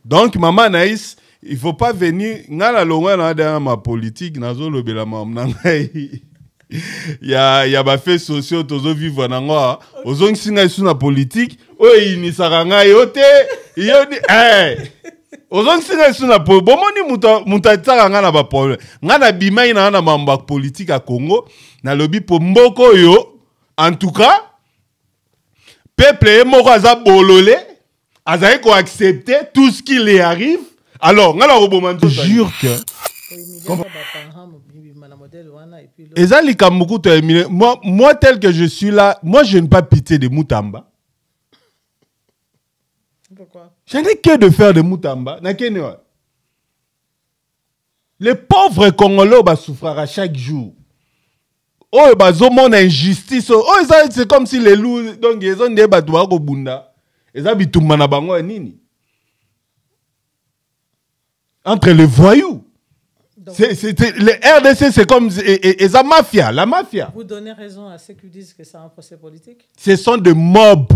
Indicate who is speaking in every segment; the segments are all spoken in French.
Speaker 1: Donc, maman Anaïs, il ne faut pas venir. Dans ma politique, il y a des faits sociaux, tous vivre dans moi. Aux gens qui sont dans politique, ils ne savent pas. Aux gens qui sont dans politique, na politique à Congo, na lobby pour mboko yo. En tout cas, peuple est mort à bololé, à accepter tout ce qui lui arrive. Alors, je jure que. Moi, tel que je suis là, moi, je n'ai pas pitié de Moutamba.
Speaker 2: Pourquoi?
Speaker 1: Je n'ai que de faire de Moutamba. Les pauvres Congolais souffrent à chaque jour. Oh, mon injustice. Oh, c'est comme si les loups, donc ils ont des batouas au bunda. Ils ont des bango nini. Entre les voyous. Le RDC, c'est comme la mafia. La mafia.
Speaker 2: Vous donnez raison à ceux qui disent que c'est un procès politique?
Speaker 1: Ce sont des mobs.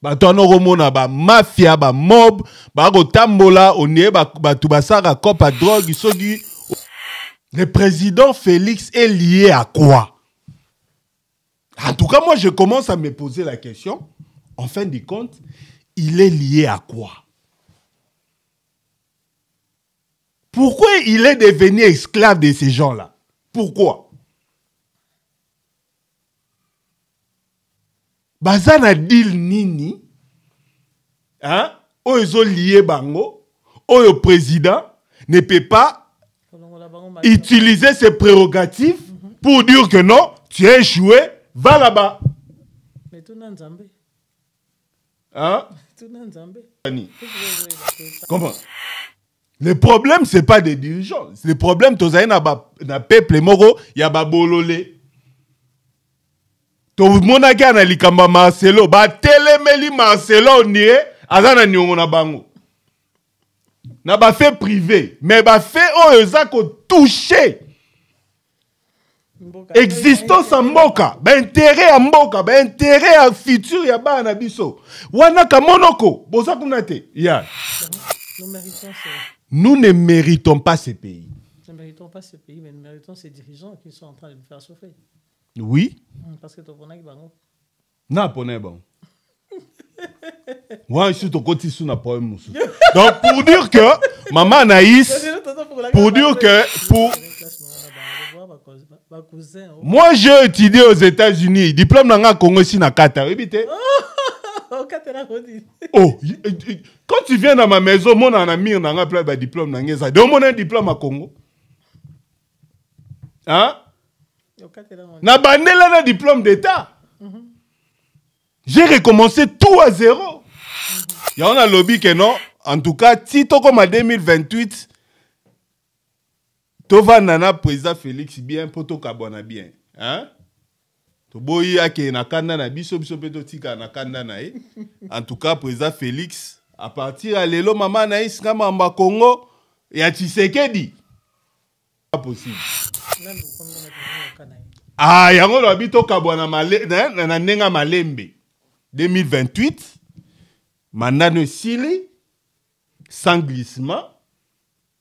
Speaker 1: Mafia, mob, tambola, drogue. Le président Félix est lié à quoi? En tout cas, moi, je commence à me poser la question. En fin de compte, il est lié à quoi? Pourquoi il est devenu esclave de ces gens-là? Pourquoi? Bazana deal nini, hein? Oyo lié bango, oyo président ne peut pas utiliser ses prérogatives pour dire que non, tu as échoué, va là-bas.
Speaker 2: Mais tout n'a Nzambe.
Speaker 1: Hein?
Speaker 2: Tout n'a Nzambe.
Speaker 1: Comment? Le problème, ce n'est pas des dirigeants. Le problème, c'est que le peuple moro, il y a bololé. To monaka na likamba Marcelo ba telemeli Marcelo nie azana nyongo na bango na ba fait privé mais ba fait oyo za ko toucher existence en mboka ba intérêt en mboka ba intérêt en futur ya ba na biso wana ka monoko boza kuna te ya nous ne méritons pas ce pays.
Speaker 2: Nous ne méritons pas ce pays, mais nous méritons ces dirigeants qui sont en train de nous faire souffrir.
Speaker 1: Oui.
Speaker 2: Parce que tu as dit bango.
Speaker 1: Non, pas bon. Ouais, je suis au côté sous na poème. Donc pour dire que maman Anaïs, pour dire que moi j'ai étudié aux États-Unis, diplôme dans Congo ici na Kata, évitez. Oh, quand tu viens dans ma maison, mon ami on a plein de diplômes dans ça. Donc mon un diplôme à Congo. Hein? Na bandela na diplôme d'état. J'ai recommencé tout à zéro. Il y a un lobby que non. En tout cas, si tu comme en 2028, tu vas nana président Félix bien pour to kabona bien. Hein? To boyi ake na kanda na biso peto tika na kanda na e. En tout cas, président Félix, à partir à lelo maman Anaïs kama mba Congo, ya Tshisekedi. Pas possible. Ah, yango lo bito kabona na nenga malembe. 2028, mandat de Sili, sans glissement,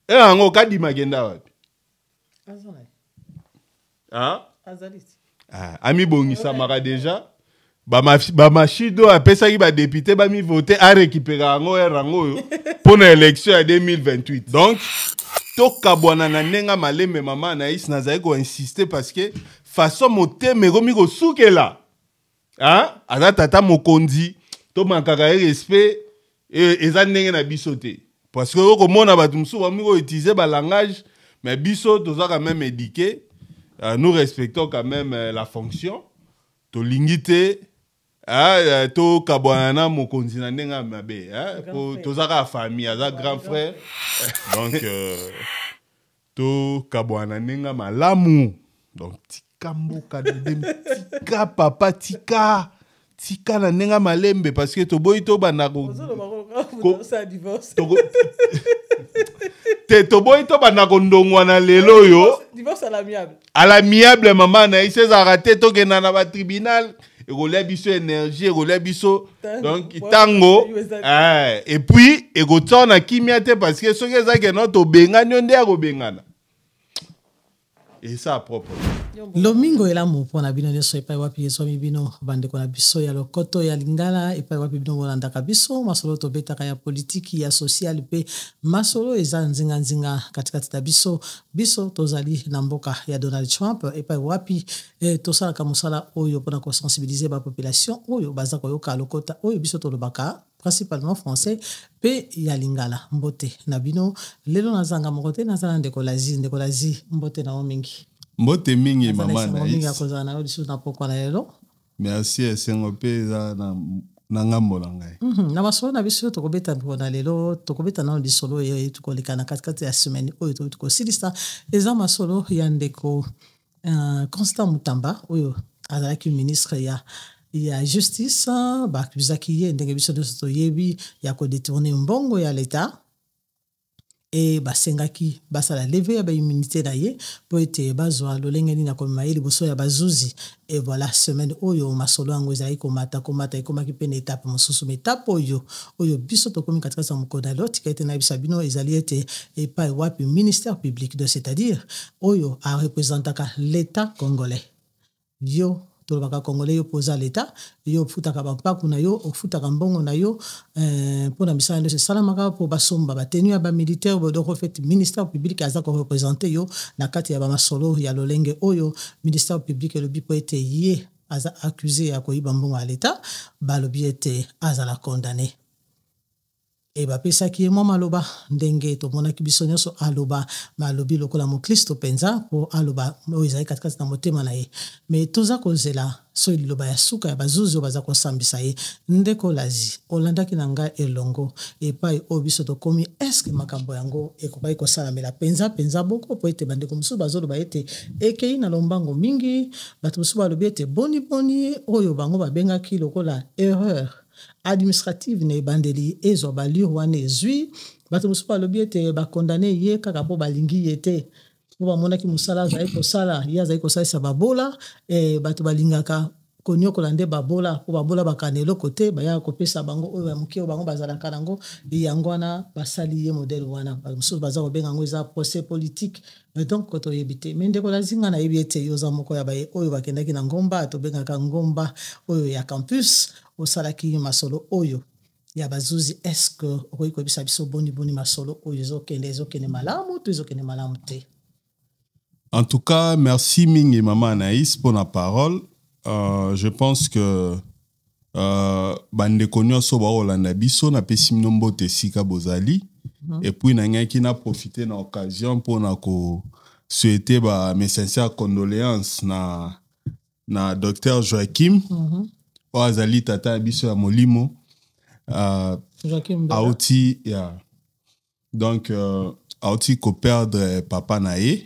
Speaker 1: et yango kadi magenda wapi. Hein? Ami Bongisa Mara déjà, ba machido a pesa ki ba député ba mi voter a récupérer yango rango pour l'élection en 2028. Donc, to kabona na nenga malembe maman Anaïs nazai ko insister parce que façon moté me romi ko soukela. Hein? Aza tata mokondi, to mankaka respect et eza ndenge na biso te. Parce que ko mona batu msu ba miko utiliser ba langage mais biso toza quand même éduqué. Nous respectons quand même la fonction. To lingité to kabwana mokondi na ndenga mabe, hein? Toza ka famille, aza grand frère. Donc to kabwana ndenga malamu. Donc Kamboka tika papa tika na nenga malembe parce que to boy to banako
Speaker 2: ça divorce
Speaker 1: to boy to banako ndongwa na lelo yo
Speaker 2: divorce à l'amiable
Speaker 1: maman na ise za raté to kena na ba tribunal ekolia biso énergie, ekolia biso donc tango et puis ekotona kimia te parce que soki ezaki no to bengani nde akobengana. Et ça propre.
Speaker 2: Lomingo elamu mpona bino nyonso epai wapi ezomi bino bandeko na biso ya lokoto ya lingala epai wapi bino bolandaka biso masolo tobetaka ya politiki ya social pe masolo eza nzinga katikati na biso tozali na mboka ya Donald Trump epai wapi tosalaka mosala oyo mpona kosensibiliser bapopulation oyo baza koyoka lokota oyo biso tolobaka principalement français pe ya lingala. Mbote na bino lelo nazanga mokote nazala ndeko lazi mbote na omingi.
Speaker 1: Mbote mingi mama
Speaker 2: na
Speaker 1: merci esengo pe za na ngambo na ngai.
Speaker 2: Na masolo na biso tokobeta mpona lelo tokobeta na lisolo ye tukolekana katikati ya semaine oyo tokosilisa eza masolo ya ndeko Constant Mutamba oyo azalaki ministre ya justice bakuzaki ye ndenge biso nyonso yebi ya kodetourner mbongo ya l'État et basengaki basala lever ya immunité na ye po ete bazwa lolenge nini akomema ye liboso ya bazuzi. Et voilà semaine oyo masolo yango ezali komata ekomaki pe na étape mosusu mais étape oyo biso tokomi katikati ya mokolo na lelo tika ete nayebisa bino ezali ete epai wapi ministère public de c'est-à-dire oyo arepresentaka l'État congolais yo tolobaka congolais yo poza l'État yo ofutaka bampaku na yo ofutaka mbongo na yo mpona misala nyonso esalamaka po basomba batenu ya bamilitaire bodoko fait ministère public aza korepresente yo na kati ya bamasolo ya lolenge oyo ministère public elobi po ete ye aza accusé ya koyiba mbongo ya l'État balobi ete azala condamné. Et bapesaki ye mwa maloba ndenge tomonaki biso nyonso aloba malobi lokola mokristo penza po aloba oyo ezali katikati na motema na ye mais toza kozela soki liloba ya suka ya bazuzi oyo baza kosambisa ye ndeko lazi olandaki na ngai elongo epai oyo biso tokomi eske makambo yango ekobaki kosalamela penza boko po ete bandeko mosusu bazoloba ete ekei na lombango mingi bato mosusu balobi ete boni oyo bango babengaki lokola erreur administrative na ebandeli ezwa balure wana ezwi bato mosusu balobi ete bakondane ye kaka po balingi ye te po bamonaki mosala azali kosala ye azali kosalisa babola bato balingaka konyokola nde babola po babola bakana eloko te bayaka kopesa bango oyo ya moke oyo bango bazalaka nango yango wana basali ye modele wana mosusu baza kobenga yango eza procès politique donc toyebi te me ndeko lazinga nayebi ete yo oza moko ya baye oyo bakendaki na ngomba tobengaka ngomba oyo ya campus osalaki masolo oyo ya bazuzi eske okoki koyebisa biso boni masolo oyo ezokende malamu to ezokende malamu te?
Speaker 1: En tout cas, merci mingi Maman Anaïs pour la parole. Je pense que bandeko nyonso ba Olanda biso na pesi mnombo te sika bozali et puis nangaki na profiter na occasion pour na ko souhaiter mes sincères condoléances na docteur Joachim azali tata biso ya molimo auti donc auti ko perdre papa nae.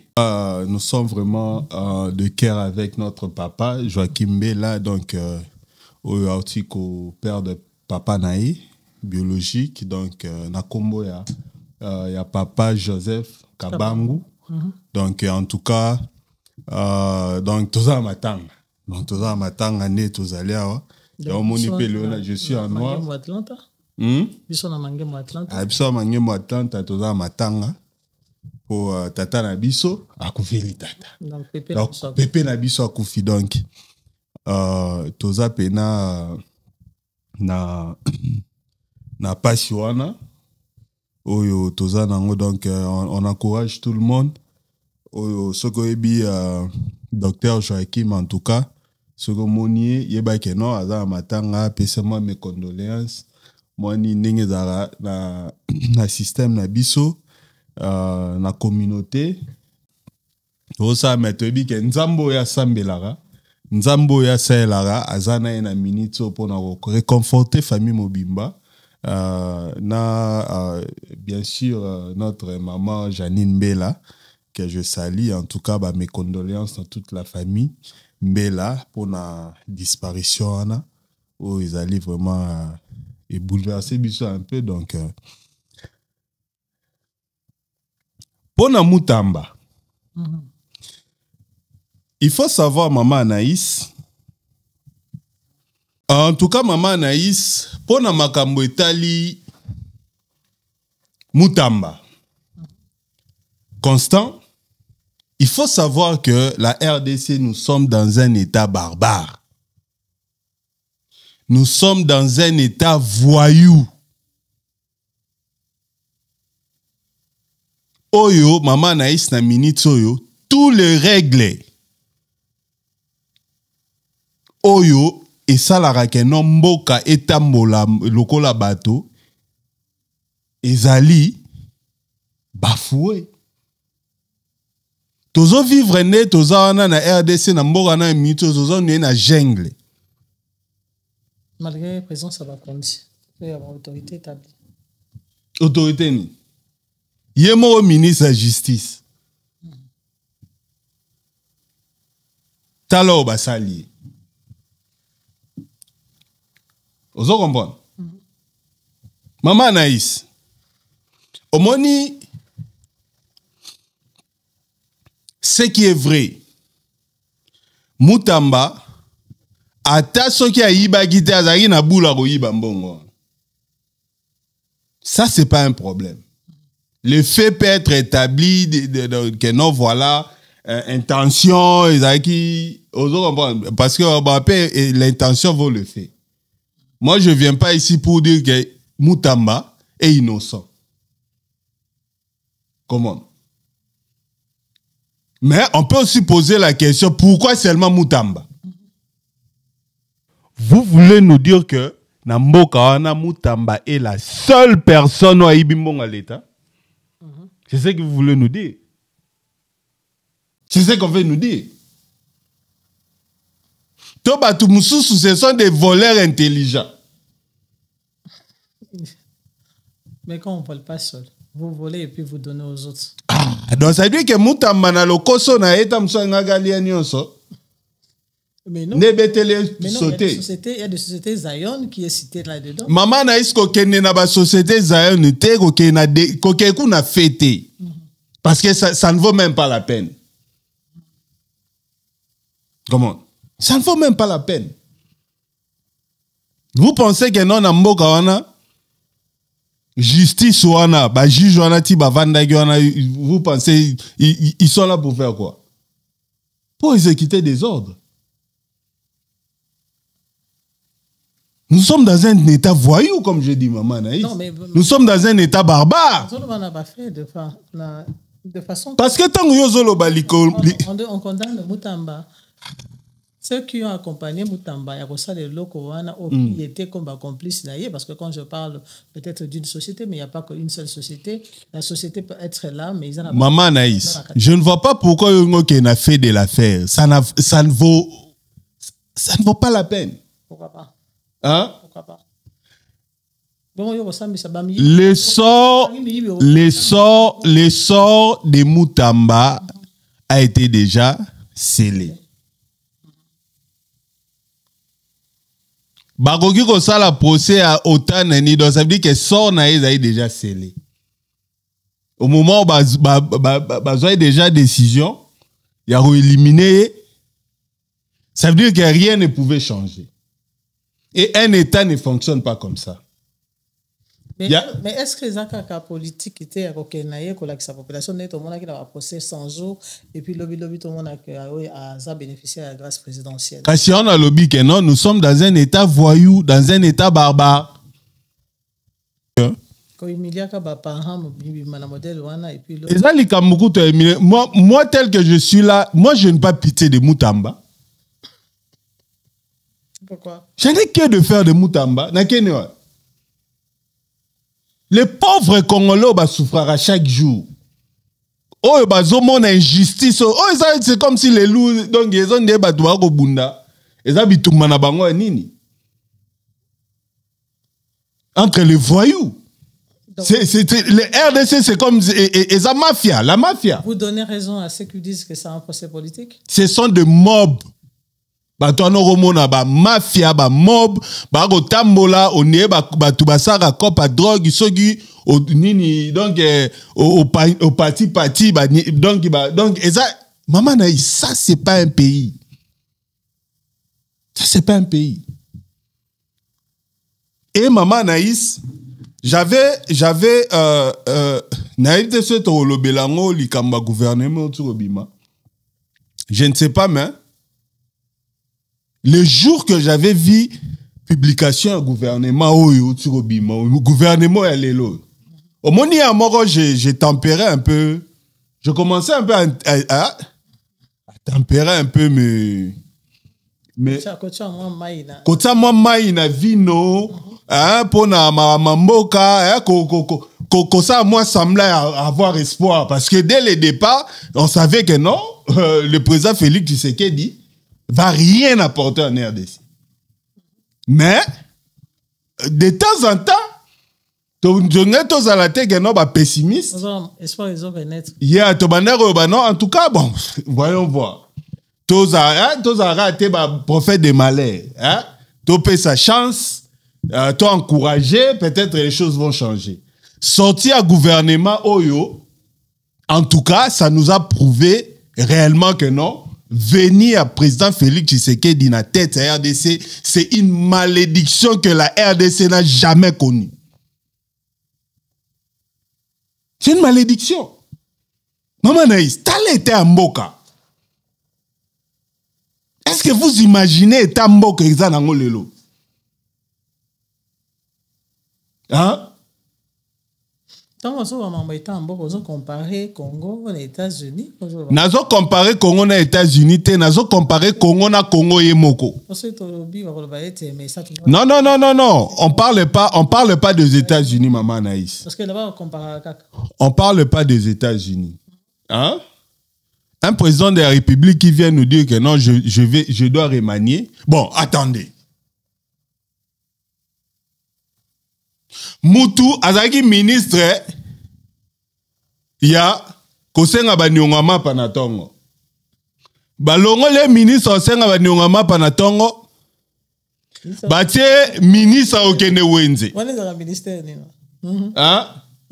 Speaker 1: Nous sommes vraiment de cœur avec notre papa Joachim Bella, donc auti ko perdre papa nae biologique, donc na kombo ya papa Joseph Kabangu. Donc en tout cas donc toza matanga ne tozali awa je suis en noir.
Speaker 2: Biso na Mangemo Atlanta.
Speaker 1: Biso na Mangemo Atlanta toza matanga po tata na biso akufeli tata. Donc pepe na biso akufi donc toza pena na pasi wana oyo toza nango, donc on encourage tout le monde oyo soko ebi docteur Joachim en tout cas soko monier yeba keno aza matanga pesa moi mes condoléances moni ndenge zara na système na biso na communauté osa metobi ke nzambo ya sambelara nzambo ya saelara azana ena minito pour na réconforter famille mobimba bien sûr notre maman Janine Bella que je salue, en tout cas mes condoléances à toute la famille Mbela pour la disparition où ils allaient vraiment et bouleverser biso un peu. Donc pour na Mutamba, il faut savoir Maman Anaïs En tout cas, maman Anaïs, pour na makambo etali Mutamba. Constant, il faut savoir que la RDC, nous sommes dans un état barbare. Nous sommes dans un état voyou. Oyo, maman Anaïs na minute oyo, tous les règles. Oyo, et ça la rakeno mboka etambola lokola bato ezali bafoué. Tozo vivre ne toza wana na RDC na mboka na mito tozo ne na jungle.
Speaker 2: Malgré la présence à Bakondi, il y a une autorité établie.
Speaker 1: Autorité ni. Yemo ministre de la justice. Talo basali. Vous comprenez? Maman Anaïs, omoni, ce qui est vrai, Mutamba, ata soki ayiba gite azaki na bula ko yiba mbongo. Ça, c'est pas un problème. Le fait peut être établi que non, voilà, intention, parce que l'intention vaut le fait. Moi, je ne viens pas ici pour dire que Mutamba est innocent. Comment? Mais on peut aussi poser la question, pourquoi seulement Mutamba? Vous voulez nous dire que Namboka wana Mutamba est la seule personne à Ibimbong à l'État? C'est ce que vous voulez nous dire. C'est ce qu'on veut nous dire. Tobatu Moussousou, ce sont des voleurs intelligents.
Speaker 2: Mais quand on ne vole pas seul, vous volez et puis vous donnez aux autres.
Speaker 1: Ah, donc ça veut dire que Mutamba na lokoso na eta msanga galia nyonso.
Speaker 2: Mais non.
Speaker 1: Mais non, il
Speaker 2: y a des sociétés Zion qui est cité là-dedans.
Speaker 1: Maman na isko kenne na ba société Zion te ko kena de ko keku na fêté. Parce que ça ne vaut même pas la peine. Comment? Ça ne vaut même pas la peine. Vous pensez que non na mboka wana justice wana ba juge wana ti ba vandaki wana, vous pensez ils sont là pour faire quoi? Pour exécuter des ordres. Nous sommes dans un état voyou, comme je dis, maman Anaïs. Nous sommes dans un état barbare.
Speaker 2: De façon...
Speaker 1: Parce que tant que
Speaker 2: on condamne le Mutamba. Ceux qui ont accompagné Mutamba, il y a ça les locaux qui étaient comme complices d'ailleurs, parce que quand je parle peut-être d'une société, mais il n'y a pas qu'une seule société. La société peut être là, mais ils en ont...
Speaker 1: Maman Anaïs, je ne vois pas pourquoi on a fait de l'affaire. Ça ne vaut pas la peine.
Speaker 2: Pourquoi pas?
Speaker 1: Hein?
Speaker 2: Pourquoi pas?
Speaker 1: Le sort de Mutamba a été déjà scellé. Bakoki ko sala procès à autant nani, donc ça veut dire que sort na est déjà scellé. Au moment où bazoy déjà décision, il y a éliminé, ça veut dire que rien ne pouvait changer. Et un État ne fonctionne pas comme ça.
Speaker 2: Mais est-ce que les accords politiques étaient à sa population tout le monde qui a procès 100 jours et puis lobby tout le monde a bénéficié de la grâce présidentielle?
Speaker 1: Si on a lobby que non, nous sommes dans un État voyou, dans un État barbare. Moi tel que je suis là, moi je n'ai pas pitié de Mutamba.
Speaker 2: Pourquoi?
Speaker 1: Je n'ai que de faire de Mutamba. Les pauvres Congolais souffrent à chaque jour. Oh, mon injustice. Oh, c'est comme si les loups, donc ils ont des batouas au bunda. Ils habitent tout manabango et nini. Entre les voyous. Le RDC, c'est comme la mafia. La mafia.
Speaker 2: Vous donnez raison à ceux qui disent que c'est un procès politique?
Speaker 1: Ce sont des mobs. Ba mafia, ba mob, ba go tambola, on est ba tubasara copa drogue, sogi, au nini, donc au parti, donc ça, maman Anaïs, ça c'est pas un pays. Ça c'est pas un pays. Et maman Anaïs, j'avais naïté ce tolo belango likamba gouvernement turobima. Je ne sais pas, mais le jour que j'avais vu publication au gouvernement oyo turobima, au gouvernement Elelo. Au moni à moro, j'ai tempéré un peu. Je commençais un peu à tempérer un peu mais kota moi maïna vino pour na mamboka ko ça moi semblait avoir espoir parce que dès le départ on savait que non le président Félix Tshisekedi va rien apporter en RDC. Mais de temps en temps tous à la tête que non pessimiste. Yeah, en tout cas bon, voyons voir. Tous à raté prophète de malheur, hein? Topé sa chance, toi encourager, peut-être les choses vont changer. Sortir à gouvernement Oyo, en tout cas, ça nous a prouvé réellement que non. Venir à président Félix Tshisekedi dans la tête à RDC, c'est une malédiction que la RDC n'a jamais connue. C'est une malédiction. Maman Naïs, t'as été à Mboka. Est-ce que vous imaginez Tambo que ça dans lelo? Hein?
Speaker 2: Nazo comparer Congo aux États-Unis.
Speaker 1: Nazo comparer Congo aux États-Unis, nazo comparer Congo na Congo yemoko. Non. On parle pas des États-Unis, maman Naïs.
Speaker 2: Parce que là-bas on compare.
Speaker 1: On parle pas des États-Unis. Hein? Un président de la République qui vient nous dire que non, je dois remanier. Bon, attendez. Moutou, azaki ministre, ya kosenga banyongama panatongo. Balongo les ministres kosenga banyongama panatongo. Batie ministre okende wenze.
Speaker 2: On est dans le ministère nino.
Speaker 1: Hein?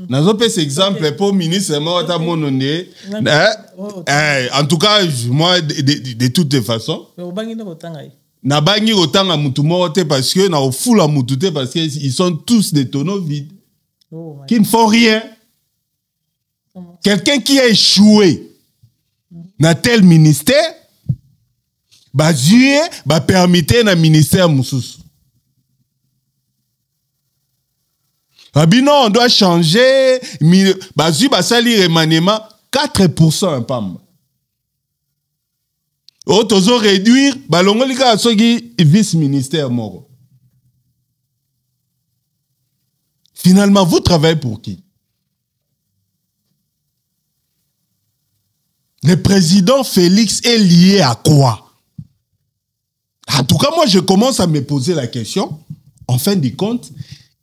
Speaker 1: Nazo pes exemple pour ministre Mawata Mononde. En tout cas, moi de toutes les façons. Na bangi otanga mutu mote parce que na ofula mutu te parce que ils sont tous des tonneaux vides qui ne font rien. Quelqu'un qui a échoué dans tel ministère ba juer ba permettre na ministère mususu. Abino on doit changer ba ju ba sali remaniement 4% un pamba. Otozo réduire balongolika soki vice-ministère moro. Finalement, vous travaillez pour qui? Le président Félix est lié à quoi? En tout cas, moi, je commence à me poser la question. En fin de compte,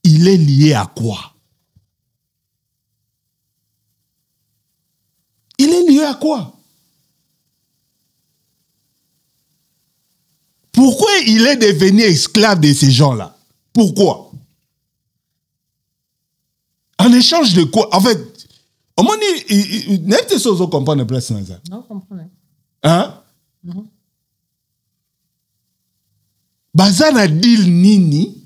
Speaker 1: il est lié à quoi? Il est lié à quoi? Pourquoi il est devenu esclave de ces gens-là? Pourquoi? En échange de quoi? En fait, au moins, n'est-ce pas que vous comprenez la place?
Speaker 2: Non, comprenez.
Speaker 1: Hein? Bazana deal nini?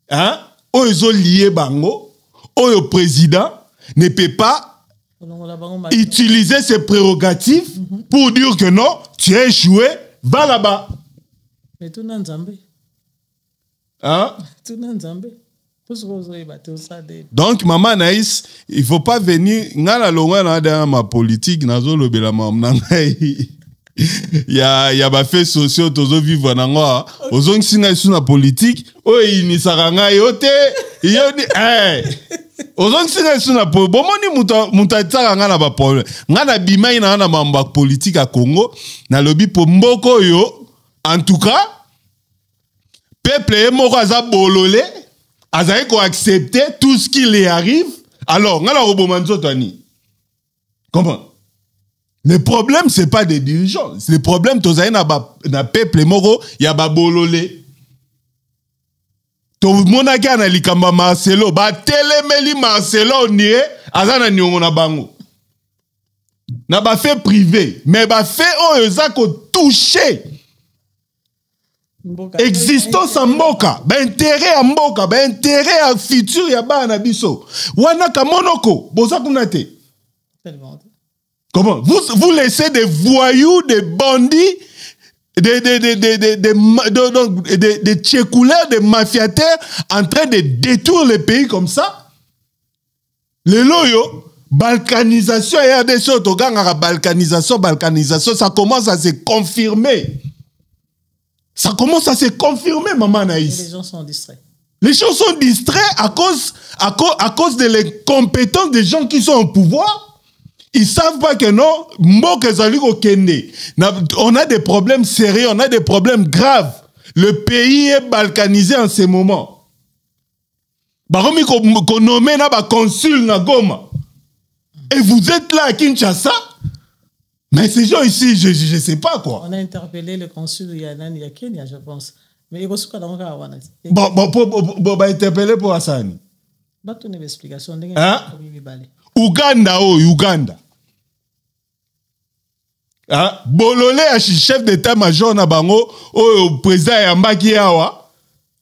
Speaker 1: Hein? Oyo lié bango, oyo président ne peut pas utiliser ses prérogatives pour dire que non, tu as échoué, va là-bas.
Speaker 2: Mais tout n'a Nzambe.
Speaker 1: Hein?
Speaker 2: Tout n'a Nzambe.
Speaker 1: Donc, maman Naïs, il ne faut pas venir. Dans ma politique, il y a des faits sociaux, tous vivre dans moi. Aux gens qui sont dans politique, ils ne savent pas. Ils aux gens qui sont dans politique, bon, na politique à Congo, na lobby pour mboko yo. En tout cas, peuple est mort à bololé, à accepter tout ce qui lui arrive. Alors, comment? Le problème, ce n'est pas des dirigeants. Le problème, c'est que le peuple est mort, il y a bololé. Tout le monde a dit que Marcelo, télémeli Marcelo, nie, azana nyongo na bango. Na ba fait privé, mais ba fait o ezako touché. Existence en mboka, intérêt en mboka, intérêt en futur ya bana biso. Wana kamonoko, boza kunate. Comment? Vous laissez des voyous, des bandits, des tchécouleurs, des mafiataires en train de détruire le pays comme ça? Le loyo, balkanisation, balkanisation, ça commence à se confirmer. Ça commence à se confirmer, maman Anaïs.
Speaker 2: Les gens sont distraits.
Speaker 1: Les gens sont distraits à cause de l'incompétence des gens qui sont au pouvoir. Ils ne savent pas que non, on a des problèmes sérieux, on a des problèmes graves. Le pays est balkanisé en ce moment. Baromi qu'on nomme na consul na Goma. Et vous êtes là à Kinshasa? Mais ces gens ici, je ne sais pas quoi.
Speaker 2: On a interpellé le consul Yanani à Kenya, je pense. Mais il y a
Speaker 1: interpellé pour Hassani.
Speaker 2: Une explication.
Speaker 1: Uganda, Uganda. Bololé, chef d'état-major na bango, président Yambaki Yawa.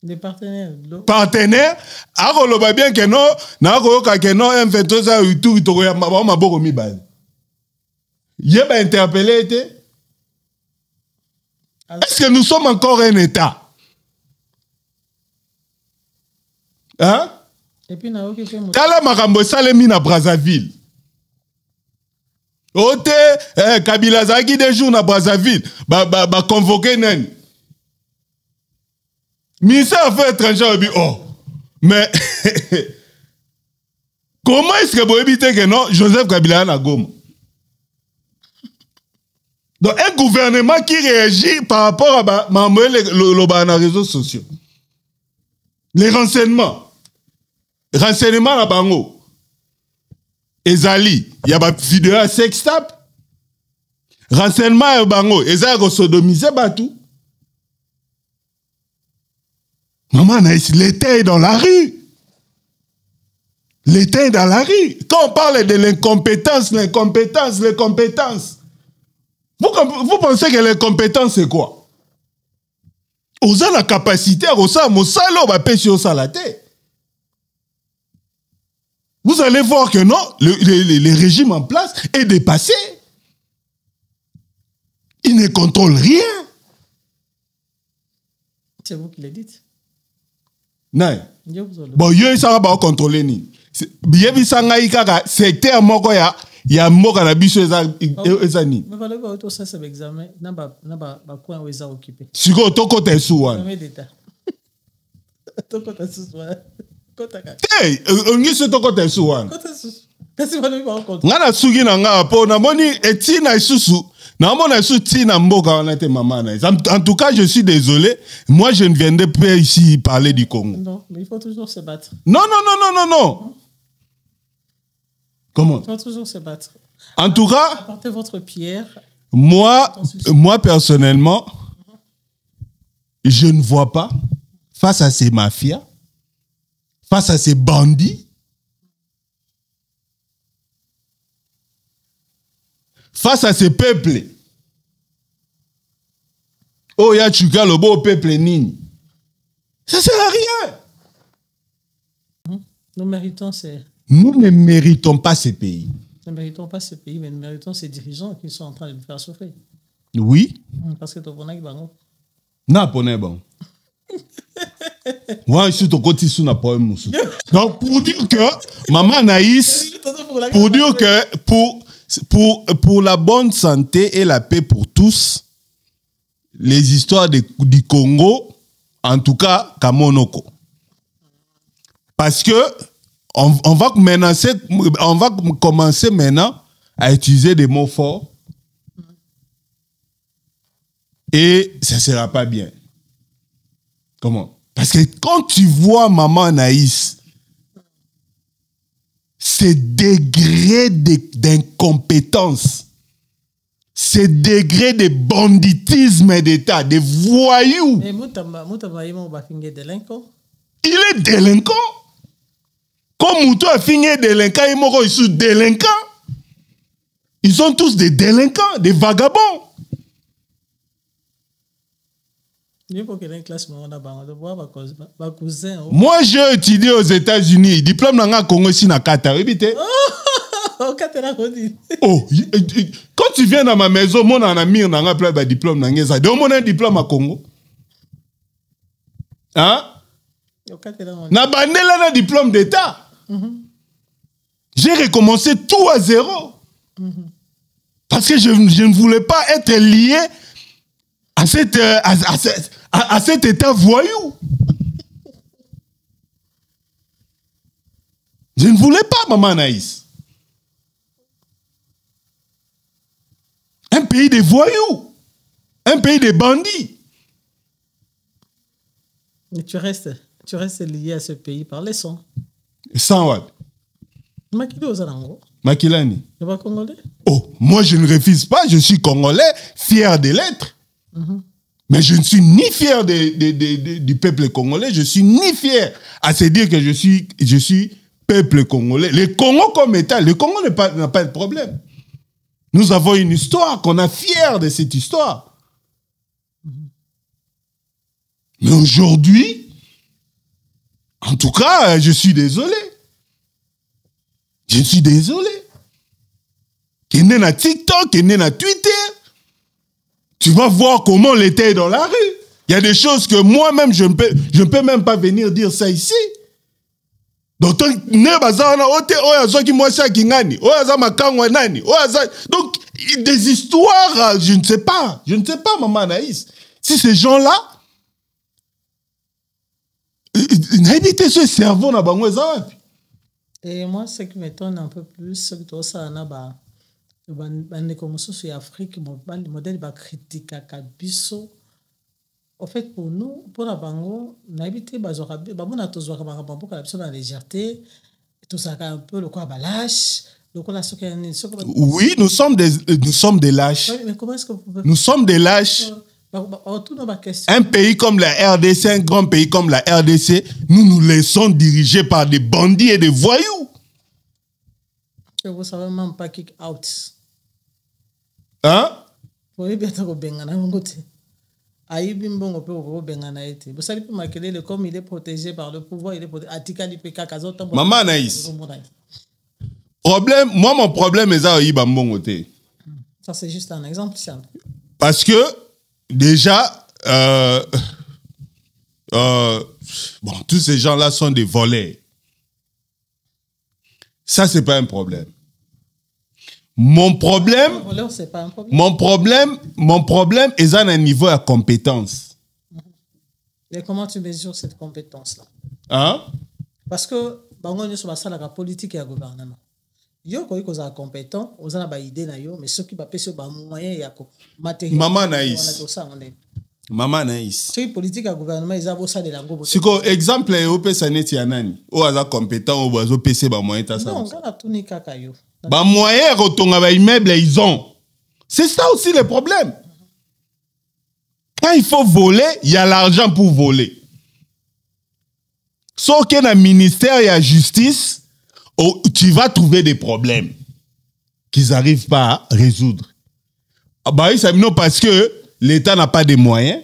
Speaker 2: Les partenaires.
Speaker 1: Partenaires. Aroloba bien que non, que non, M23 a eu tout, il y a maboko mibali. Il a interpellé. Est-ce que nous sommes encore un État? Hein?
Speaker 2: Et puis,
Speaker 1: Tala makambo salemi na Brazzaville. Ote, Kabila Zaki des jours na Brazzaville. Ba convoqué nani. Ministère des Affaires étrangères dit oh. Mais comment est-ce que vous évitez que non Joseph Kabila na Goma? Donc, un gouvernement qui réagit par rapport à les réseaux sociaux. Les renseignements. Renseignements à Bango. Ezali, il y a des vidéos à sextape. Renseignements à Bango. Ezali a sodomisé Batou. Maman, l'État est dans la rue. L'État est dans la rue. Quand on parle de l'incompétence, l'incompétence. Vous pensez que l'incompétence, c'est quoi? Vous avez la capacité à vous allez voir que non, le régime en place est dépassé. Il ne contrôle rien.
Speaker 2: C'est vous qui le dites.
Speaker 1: Non. Bon, il y a contrôler ni. Bien secteur moko ya mboka na biso ezani.
Speaker 2: Mais voilà ba to ça c'est examen na ba coin où ils ont occupé.
Speaker 1: Siko toko tesu wana.
Speaker 2: Toko tesu wana.
Speaker 1: Hey, ongi se toko tesu wana.
Speaker 2: Kasi bana ba ko.
Speaker 1: Ngana sugi na nga po na moni etina isusu. Na mona isusu tina mboka wana te mama na. En tout cas, je suis désolé. Moi je ne viendrai pas ici parler du Congo.
Speaker 2: Non, mais il faut toujours se battre.
Speaker 1: Non. Comment?
Speaker 2: Il faut toujours se battre.
Speaker 1: En tout cas,
Speaker 2: apportez votre pierre.
Speaker 1: Moi personnellement, je ne vois pas, face à ces mafias, face à ces bandits, face à ces peuples. Oh, ya chuka le beau peuple nini. Ça sert à rien.
Speaker 2: Nous méritons ces...
Speaker 1: Nous ne méritons pas ce pays.
Speaker 2: Nous ne méritons pas ce pays, mais nous méritons ces dirigeants qui sont en train de nous faire souffrir.
Speaker 1: Oui.
Speaker 2: Parce que tu as dit bango.
Speaker 1: Non, pas bon. Moi, je suis au côté sous na poème. Donc, pour dire que, maman Anaïs, pour dire que pour la bonne santé et la paix pour tous, les histoires du Congo, en tout cas, Kamonoko. Parce que on va commencer maintenant à utiliser des mots forts et ça ne sera pas bien. Comment? Parce que quand tu vois maman Anaïs, ces degrés d'incompétence, ces degrés de banditisme d'État, de voyous.
Speaker 2: Mais Moutamba, il est délinquant.
Speaker 1: Il est délinquant. Comme Moutou a fini délinquant, ils sont délinquants. Ils sont tous des délinquants, des vagabonds. Moi, j'ai étudié aux États-Unis. Diplôme dans le Congo, ici, na Qatar. Oh, quand tu viens dans ma maison, mon ami, on a plein de diplômes. Donc, on a un diplôme à Congo. Hein? Na bandela na diplôme d'État. J'ai recommencé tout à zéro. Parce que je ne voulais pas être lié à cet état voyou. Je ne voulais pas, maman Anaïs. Un pays de voyous. Un pays de bandits.
Speaker 2: Mais tu restes lié à ce pays par les sons.
Speaker 1: Sans what? Makilani.
Speaker 2: Tu pas congolais?
Speaker 1: Oh, moi je ne refuse pas, je suis congolais, fier de l'être. Mais je ne suis ni fier du peuple congolais, je suis ni fier à se dire que je suis peuple congolais. Le Congo comme État, le Congo n'a pas de problème. Nous avons une histoire, qu'on a fier de cette histoire. Mais aujourd'hui, en tout cas, je suis désolé. Je suis désolé. Qui est né dans TikTok, qui est né dans Twitter. Tu vas voir comment l'État est dans la rue. Il y a des choses que moi-même, je ne peux même pas venir dire ça ici. Donc, des histoires, je ne sais pas. Je ne sais pas, maman Anaïs. Si ces gens-là, n'habitez ce cerveau dans bango.
Speaker 2: Et moi, ce qui m'étonne un peu plus, c'est que ça, on a Afrique, le modèle va critiquer Kabiso. En fait, pour nous, pour la bango, on a habité, on a tous la légèreté, tout ça un peu le quoi lâche.
Speaker 1: Oui, nous sommes des lâches.
Speaker 2: Oui, mais comment est-ce que vous pouvez...
Speaker 1: Nous sommes des lâches. Un pays comme la RDC, un grand pays comme la RDC, nous laissons diriger par des bandits et des voyous.
Speaker 2: Et vous savez même pas kick out.
Speaker 1: Hein?
Speaker 2: Vous voyez bien que vous comme il est protégé par le pouvoir, il est protégé.
Speaker 1: Maman Anaïs. Moi, mon problème est
Speaker 2: ça, c'est juste un exemple simple.
Speaker 1: Parce que, déjà, bon, tous ces gens-là sont des voleurs. Ça, c'est pas un problème. Mon problème,
Speaker 2: c'est pas un problème.
Speaker 1: Mon problème est à un niveau de compétence.
Speaker 2: Et comment tu mesures cette compétence-là?
Speaker 1: Hein?
Speaker 2: Parce que, la politique et le gouvernement. Yo ko ikoza compétent, oza na ba idée na yo, mais ceux qui ba pese ba moyen ya ko matériel.
Speaker 1: Maman Anaïs. Maman Anaïs.
Speaker 2: C'est politique à gouvernement, ils ont ça de la go.
Speaker 1: Si ko exemple au pesa neti ya nani? O aza compétent o bazo pese ba moyen ta ça.
Speaker 2: Non, ça na tuni kaka yo.
Speaker 1: Ba moyen rotonga ba immeuble ils ont. C'est ça aussi le problème. Quand il faut voler, il y a l'argent pour voler. Sauf que dans le ministère de la justice, tu vas trouver des problèmes qu'ils n'arrivent pas à résoudre. Parce que l'État n'a pas de moyens.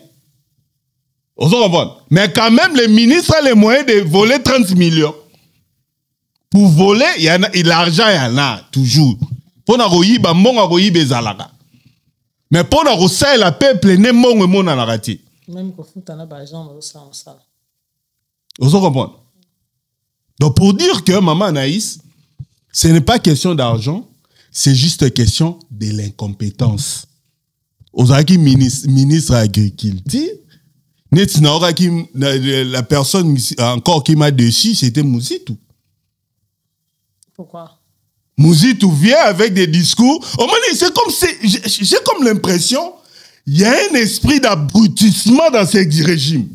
Speaker 1: Mais quand même, le ministre a les moyens de voler 30 millions. Pour voler, l'argent, il y en a toujours. Pour mais pour la peuple, ne mongo mona na rati.
Speaker 2: Même que futa na ba gens ça.
Speaker 1: Vous comprenez? Donc pour dire que maman Anaïs, ce n'est pas question d'argent, c'est juste question de l'incompétence. Ozaki ministre de l'agriculture, la personne encore qui m'a déçu, c'était Mouzitou.
Speaker 2: Pourquoi?
Speaker 1: Mouzitou vient avec des discours. C'est comme j'ai comme l'impression il y a un esprit d'abrutissement dans ce régime.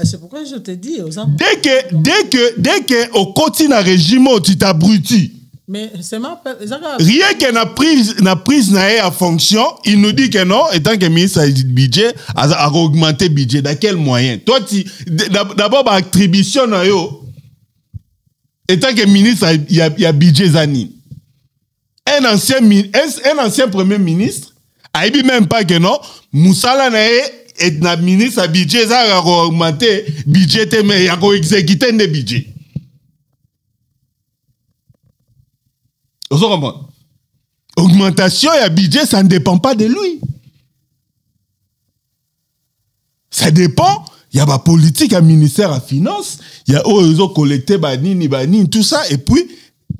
Speaker 2: C'est pourquoi je te dis aux gens.
Speaker 1: Dès que au quotidien régime tu t'abrutis.
Speaker 2: Mais c'est
Speaker 1: rien que n'a prise à fonction, il nous dit que non, étant que ministre du budget a augmenté le budget. Dans quel moyen? Toi d'abord attribution na yo. Étant que ministre, il y a budget Zani. Un ancien premier ministre, a dit même pas que non, Moussala et na ministre budget ça a augmenté budget mais il a exécuté des budgets. Vous comprenez? Augmentation et budget, ça ne dépend pas de lui. Ça dépend. Il y a la politique, il y a le ministère à finance, il y a ils ont collecté banini, tout ça, et puis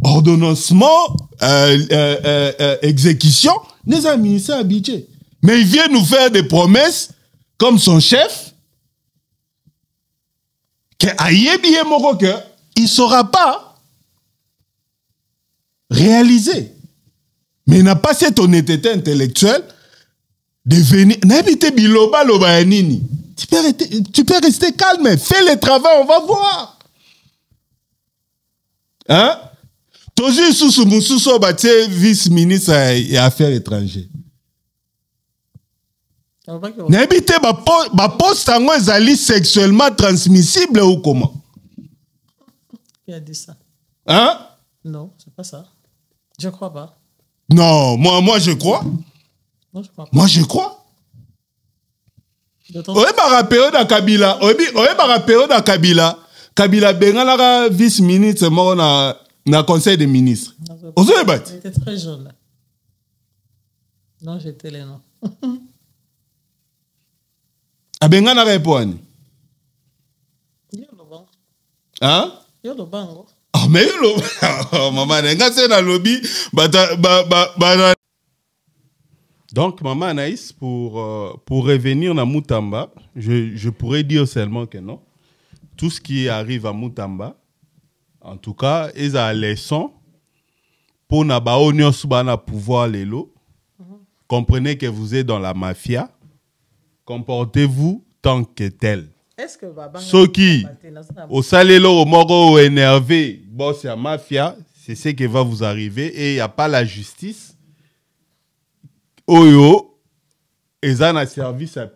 Speaker 1: ordonnancement, exécution, les a ministère à budget. Mais il vient nous faire des promesses comme son chef, qu'il ne saura pas réaliser. Mais il n'a pas cette honnêteté intellectuelle de venir. Tu peux rester calme, fais le travail, on va voir. Hein? Toji Soussou vice-ministre et affaires étrangères. N'habitez pas poste sexuellement transmissible ou comment?
Speaker 2: Qui a dit ça?
Speaker 1: Hein?
Speaker 2: Non, c'est pas ça. Je crois pas.
Speaker 1: Non, moi je crois.
Speaker 2: Non, je crois pas.
Speaker 1: Moi je crois. Oye par période à Kabila, Kabila Bengala vice-ministre mort na conseil des ministres.
Speaker 2: Il était très jeune là. Non, j'étais là non.
Speaker 1: A Bengala répond. Hein?
Speaker 2: Yo lo bango.
Speaker 1: Ah mais yo lo maman nga c'est dans lobby Donc, Maman Anaïs, pour revenir à Moutamba, je pourrais dire seulement que non. Tout ce qui arrive à Moutamba, en tout cas, ils ont leçon pour na pouvoir les lots. Comprenez que vous êtes dans la mafia. Comportez-vous tant que tel.
Speaker 2: Est-ce que
Speaker 1: ceux qui, au salélo, au moro, au énervé, boss ya mafia, c'est ce qui va vous arriver et il n'y a pas la justice. Oyo, eza na service à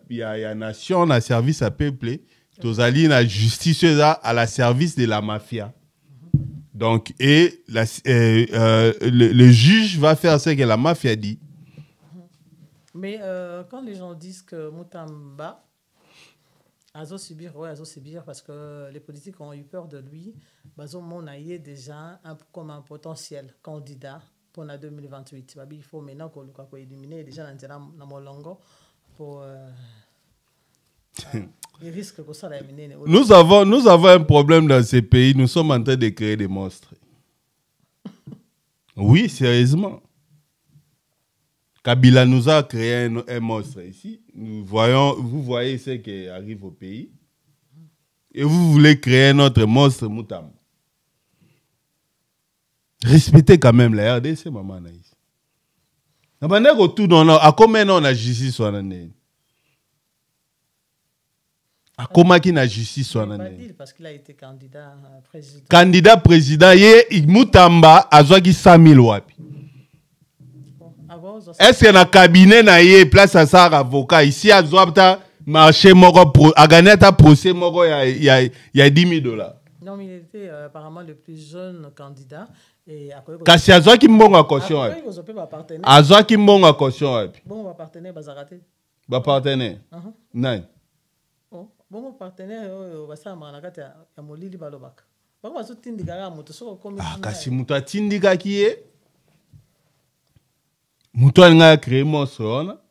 Speaker 1: nation, na service à peuple, tozali na justice à la service de la mafia. Donc, et le juge va faire ce que la mafia dit.
Speaker 2: Mais quand les gens disent que Moutamba a subir parce que les politiques ont eu peur de lui, Bazo Monaye déjà comme un potentiel candidat pour la 2028. Il faut maintenant qu'on éliminer déjà dans Molongo pour les risques que ça éliminer.
Speaker 1: Nous avons un problème dans ces pays. Nous sommes en train de créer des monstres. Oui, sérieusement. Kabila nous a créé un monstre ici. Vous voyez ce qui arrive au pays. Et vous voulez créer notre monstre Moutamba. Respectez quand même la RDC, Maman Anaïs. À combien on a justice sur l'année? À combien qui n'a justice sur l'année?
Speaker 2: Parce qu'il a été candidat président.
Speaker 1: Candidat président, Moutamba a 100 000 wapi. Est-ce qu'il y a un cabinet na ye place à ça avocat ici à Zouabta marché moko a gagné un procès moko il y a $10 000.
Speaker 2: Non, mais il était apparemment le plus jeune candidat.
Speaker 1: Kasi azwa ki mbongo caution wapi? Azwa ki mbongo caution wapi?
Speaker 2: Bon va partenaire bazarate.
Speaker 1: Ba partenaire. Nani?
Speaker 2: Bon partenaire basama na kati ya molili balobaka. Bako bazotindika ya moto soko komi.
Speaker 1: Ah kasi moto atindika ki ye? Moto alinga créer monstre ona.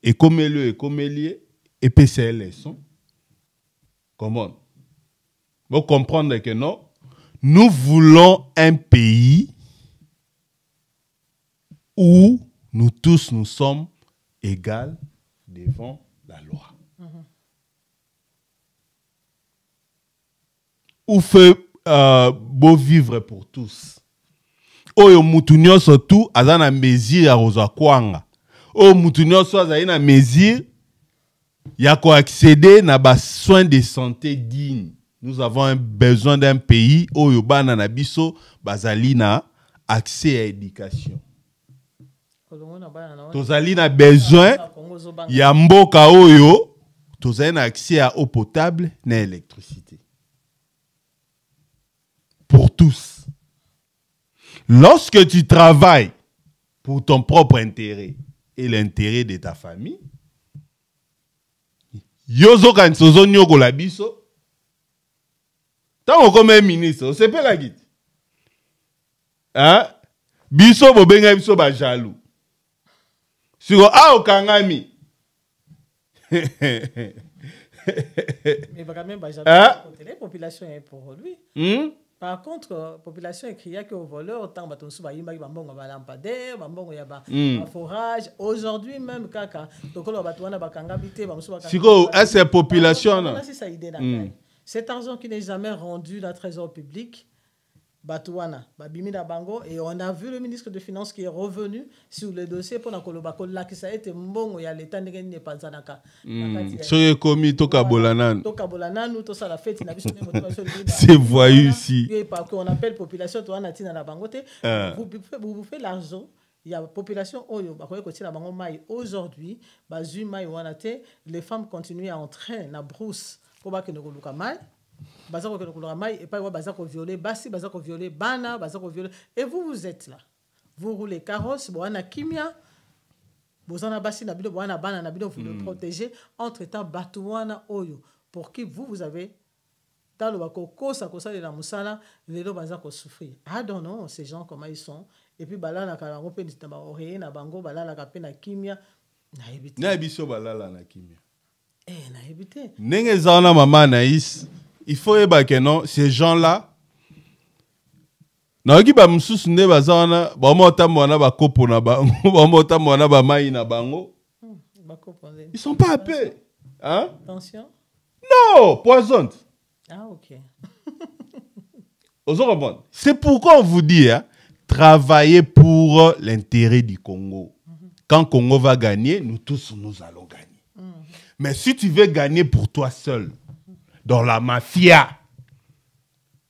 Speaker 1: Et comme lié et PCL leçon. Comment? Vous comprendre que non. Nous voulons un pays où nous tous nous sommes égaux devant la loi. Où fait beau vivre pour tous. Oyo mutunyo surtout azana mesure ya roza kwanga. Oyo mutunyo so azana mesure ya ko accéder na ba soins de santé dignes. Nous avons besoin d'un pays où Yobana Nabiso Bazalina accès à l'éducation. Tozalina besoin Yamboka Oyo Tozalina accès à eau potable et à l'électricité. Pour tous. Lorsque tu travailles pour ton propre intérêt et l'intérêt de ta famille, yozo kansozo nyoko la biso. Tant comme ministre, c'est pas la guide. Hein? Biso bobenga biso ba jaloux. Siko okangami.
Speaker 2: Mais quand même, la population est pour lui. Par contre, la population écrit que au voleur, tant que tu vas bambongo ba lampadaire, bambongo ya ba forage. Aujourd'hui même, kaka, donc on va tourner bakanga bité,
Speaker 1: Siko, c'est population.
Speaker 2: Cet argent qui n'est jamais rendu dans le trésor public. Batouana, Babimina Bango, et on a vu le ministre des Finances qui est revenu sur le dossier pour la Kolobako, qui ça a été bon, il y a l'État n'est pas Zanaka.
Speaker 1: C'est commis Toka Bolanan.
Speaker 2: Toka Bolanan, tout ça la fête,
Speaker 1: c'est voyou ici.
Speaker 2: On appelle population, toi, Natina la Bangote. Vous faites l'argent. Il y a la population aujourd'hui, les femmes continuent à entrer dans la brousse pour que nous mal. Et vous êtes là. Vous roulez carrosse, vous avez kimia, vous en avez vous le protégez. Entre-temps, batouana oyo. Pour qui vous avez dans le bako, ça de la moussala, les deux bazako souffrir. Ah non, ces gens comment ils sont. Et puis balala kalango pe ditamba oreille na bango balala ka pe na kimia na ebité.
Speaker 1: Na biso balala na kimia.
Speaker 2: Na ebité.
Speaker 1: Nenge zana mama naïs. Il faut que non, ces gens-là, ils sont pas happés. Hein?
Speaker 2: Attention.
Speaker 1: Non, poison.
Speaker 2: Ah, ok.
Speaker 1: C'est pourquoi on vous dit, hein, travailler pour l'intérêt du Congo. Quand Congo va gagner, nous tous, nous allons gagner. Mais si tu veux gagner pour toi seul, dans la mafia,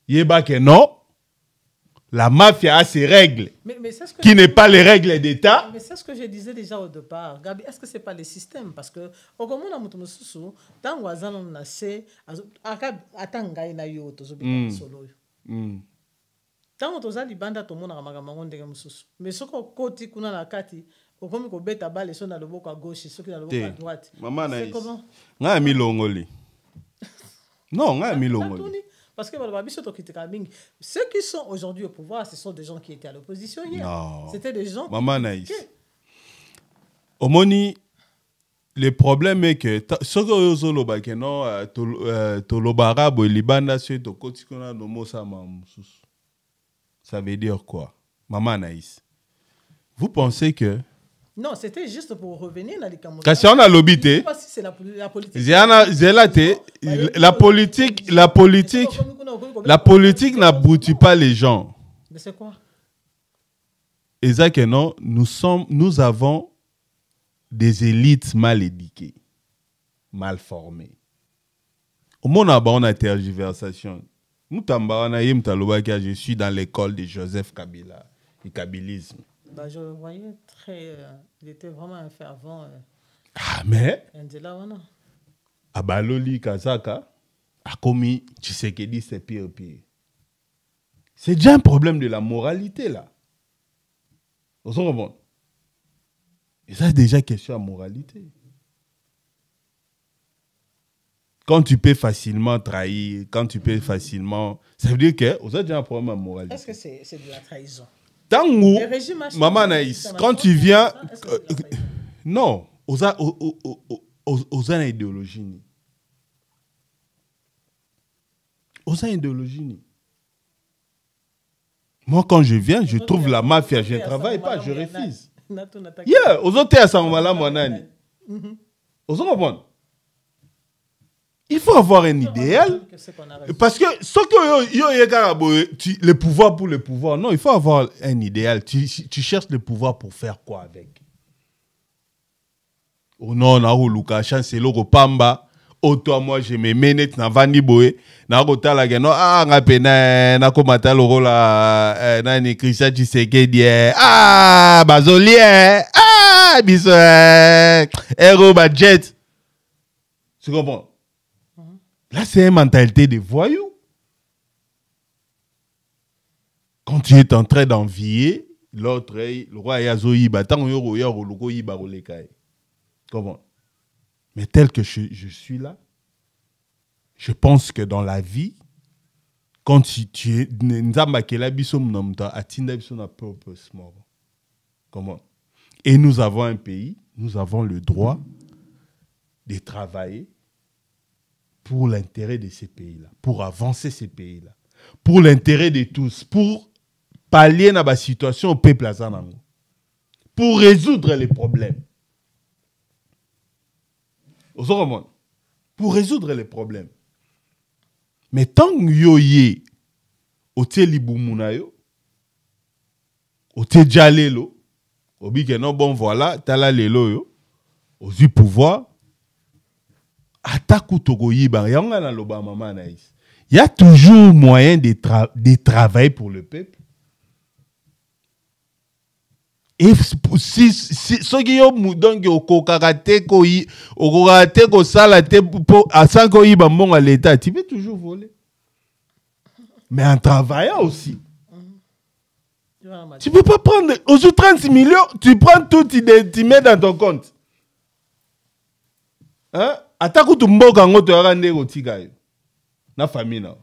Speaker 1: yeba que non, la mafia a ses règles, qui n'est pas les règles d'État.
Speaker 2: Mais c'est ce que je disais déjà au départ. Gabi, est-ce que c'est pas le système? Parce que au moment où on a sous, tant qu'on a assez, attends na yo tozobi solo. Tant qu'on a libanda tout le monde a magamango ndenge mususu. Mais ce qu'on côté kuna la kati, au comme ko beta balle sur na le boko à gauche, ceux qui na le boko à droite.
Speaker 1: C'est comment? Nga mi longoli. Non,
Speaker 2: parce que ceux qui sont aujourd'hui au pouvoir, ce sont des gens qui étaient à l'opposition hier. C'était des gens
Speaker 1: Maman Naïs. Omoni, le problème est que ce que non, ça veut dire quoi? Maman Naïs. Vous pensez que
Speaker 2: non, c'était juste pour revenir dans les Camerounais.
Speaker 1: Parce qu'on a l'obité. La politique n'aboutit pas les gens.
Speaker 2: Mais c'est quoi?
Speaker 1: Exactement, non, nous avons des élites mal éduquées, mal formées. Au monde on a tergiversation. Je suis dans l'école de Joseph Kabila, le kabylisme.
Speaker 2: Bah, je le voyais très. Il était vraiment un fervent.
Speaker 1: Ah, mais.
Speaker 2: Indela,
Speaker 1: Abaloli Kazaka a commis Tshisekedi, c'est pire. C'est déjà un problème de la moralité, là. Vous comprenez? Et ça, c'est déjà question de moralité. Quand tu peux facilement trahir, quand tu peux facilement. Ça veut dire que vous avez déjà un problème de moralité.
Speaker 2: Est-ce que c'est de la trahison?
Speaker 1: Tango, Maman Naïs, quand tu viens. Non, aux une idéologie. Aux une idéologie. Moi, quand je viens, je trouve la mafia, je ne travaille pas, je refuse. Yeah, aux autres, ça va mon année. Aux autres, il faut avoir un idéal. Parce que ce que le pouvoir pour le pouvoir, non, il faut avoir un idéal. Tu cherches le pouvoir pour faire quoi avec? Oh non, na Luka, chancelo Pamba. Oh toi, moi, je me mène na Vandi Boé. Na Rota la geno. Ah, na pena, na komata loro la, na ni Christian Tshisekedi. Ah, Bazolie. Ah, biso. Hero Budget. Tu comprends? Là, c'est une mentalité de voyou. Quand tu es en train d'envier l'autre, le roi Yazoïba, tant que tu es Comment? Mais tel que je suis là, je pense que dans la vie, quand tu es comment? Et nous avons un pays, nous avons le droit de travailler pour l'intérêt de ces pays-là, pour avancer ces pays-là, pour l'intérêt de tous, pour pallier à la situation au peuple azanango, pour résoudre les problèmes. Pour résoudre les problèmes. Mais tant que yo yé, au te libumuna yo, au te jalelo, au bi que non bon voilà, tala lelo yo, au du pouvoir, ataku togo yiba, yanga na loba mama naïs. Il y a toujours moyen de travailler pour le peuple. Et si ce qui est donc au karaté ko salate pour à 100 ko yiba mon à l'état, tu peux toujours voler. Mais en travaillant aussi. Tu ne peux pas prendre aux 36 millions, tu prends tout, tu mets dans ton compte. Hein? Ataku tu mboka ngoto yarande rotiga yo. Na famille na.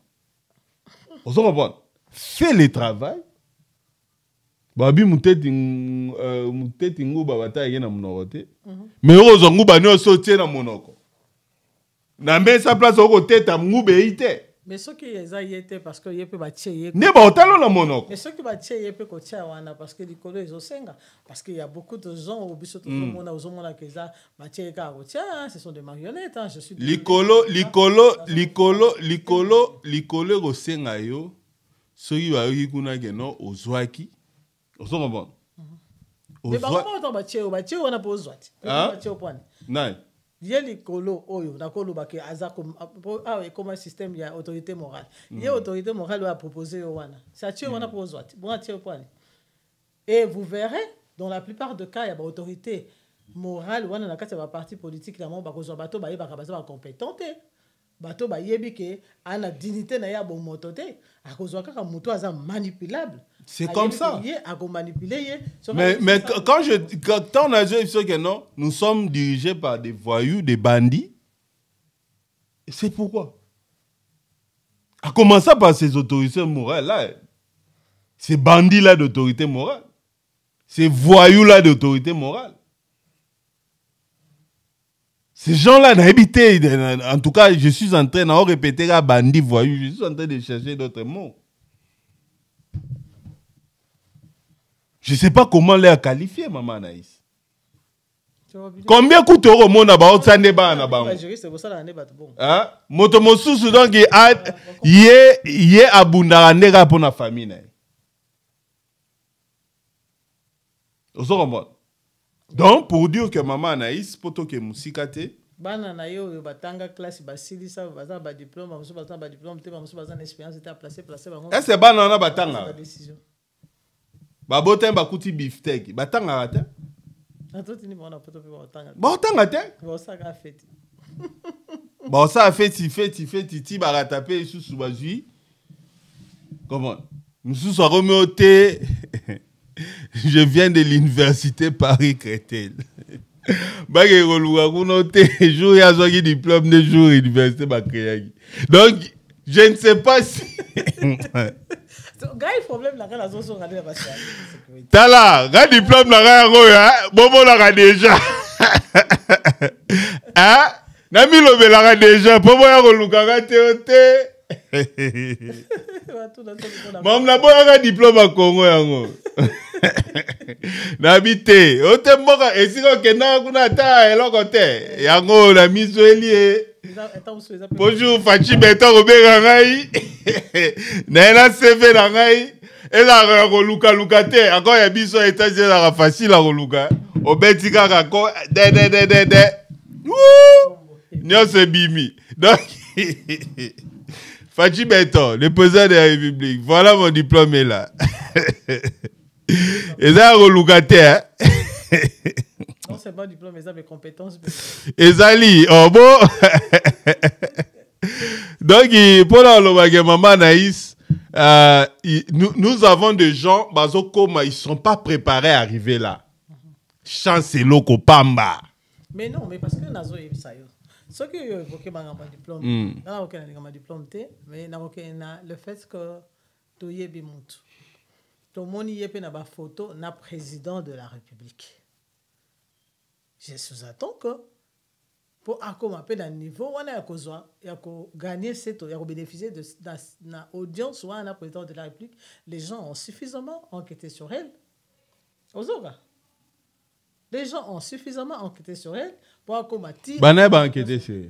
Speaker 1: Ozo comprendre. Fais le travail. Babi muteti nguba bata yena munorote. Mais ozo nguba no sotie na monoko. Na mesa place oko teta ngube ite.
Speaker 2: Mais ce qui est ça yete parce que yepe ba tcheye.
Speaker 1: Ne ba otalo na monoko.
Speaker 2: Mais ce qui ba tcheye yepe ko tcha wana parce que likolo ezosenga parce qu'il y a beaucoup de gens au biso to mona ozomona que ça ba tcheye ka ko tcha, ce sont des marionnettes hein, je suis
Speaker 1: likolo gosenga yo soki ba yoki kuna ke no ozwaki ozo bon.
Speaker 2: Mais ba ko ba tcheye wana po ozwati. Ba tcheye point.
Speaker 1: Nai.
Speaker 2: Yé likolo oyo nakolo bake azako comme un système ya autorité morale. Yé autorité morale a proposé wana. Ça tue wana pour ozwati. Bon tue point. Et vous verrez dans la plupart des cas il y a ba autorité morale wana na kati ya ba parti politique na mo ba kozwa bato ba yeba ka baza ba compétenté. Bato ba yebi ke ana dignité na ya bo mototé. A kozwa kaka muto aza manipulable.
Speaker 1: C'est comme ça.
Speaker 2: Mais
Speaker 1: quand on a dit que non, nous sommes dirigés par des voyous, des bandits. C'est pourquoi. À commencer par ces autorités morales là. Ces bandits là d'autorité morale. Ces voyous là d'autorité morale. Ces gens-là n'habitaient, en tout cas, je suis en train de répéter à bandit, voyou, je suis en train de chercher d'autres mots. Je ne sais pas comment les qualifier, maman Anaïs. Combien coûte au monde à Baot Sandeba na bango? Hein? Motomosusu donc il est abundant nega pour la famille. Donc pour dire que maman Anaïs poto ke musikate
Speaker 2: bana na yo batanga classe basilisa baza ba diplôme bamusu baza ba diplôme te bamusu baza expérience était placer bango.
Speaker 1: Est-ce bana na batanga? Babotin bakuti beefsteak batanga rata?
Speaker 2: Atotini mona poto pe batanga.
Speaker 1: Batanga te?
Speaker 2: Bosaka fête.
Speaker 1: Bon ça fait titi barata pe sous bazui. Comment? Nous sommes remontés. Je viens de l'université Paris-Créteil. Bagay roluwa kunote jour ya zoki diplôme de jour université bakréagi. Donc je ne sais pas si
Speaker 2: gars problème la la zo regarder la base.
Speaker 1: Tala, ga diplôme la ga ngo ya bobo la ga déjà. Hein? Na mi lo be la ga déjà bobo ya roluka ga te. Mam na boya ga diplôme à Congo yango. N'habité, au temboka esiko kenda kuna ta eloko te. Yango na miso elie. Bonjour Fachi Beto robera ngai. Na ena CV na ngai. Ela ko luka te. Encore ya biso étage la facile à luka. Obeti kaka ko de. Nyo se bimi. Donc Fachi Beto, le président de la République. Voilà mon diplôme est là. Et ça, relocataire.
Speaker 2: Non, c'est pas diplôme, mais ça, mes compétences.
Speaker 1: Et ça, oh bon. Donc, pour la maman Naïs, nous avons des gens, ils ne sont pas préparés à arriver là. Chance et loco pamba.
Speaker 2: Mais non, mais parce que nazo ça yo. Ce que yo évoqué ma diplôme. Là aucun ma diplôme mais na le fait que to yebi mutu. To moni yepe na ba photo na président de la République. Je sous-attends que pour accommoder dans niveau on a gagner cette ya bénéficier de na audience ou un président de la République, les gens ont suffisamment enquêté sur elle. Ozoga. Les gens ont suffisamment enquêté sur elle pour accommoder.
Speaker 1: Bana ba enquêté sur.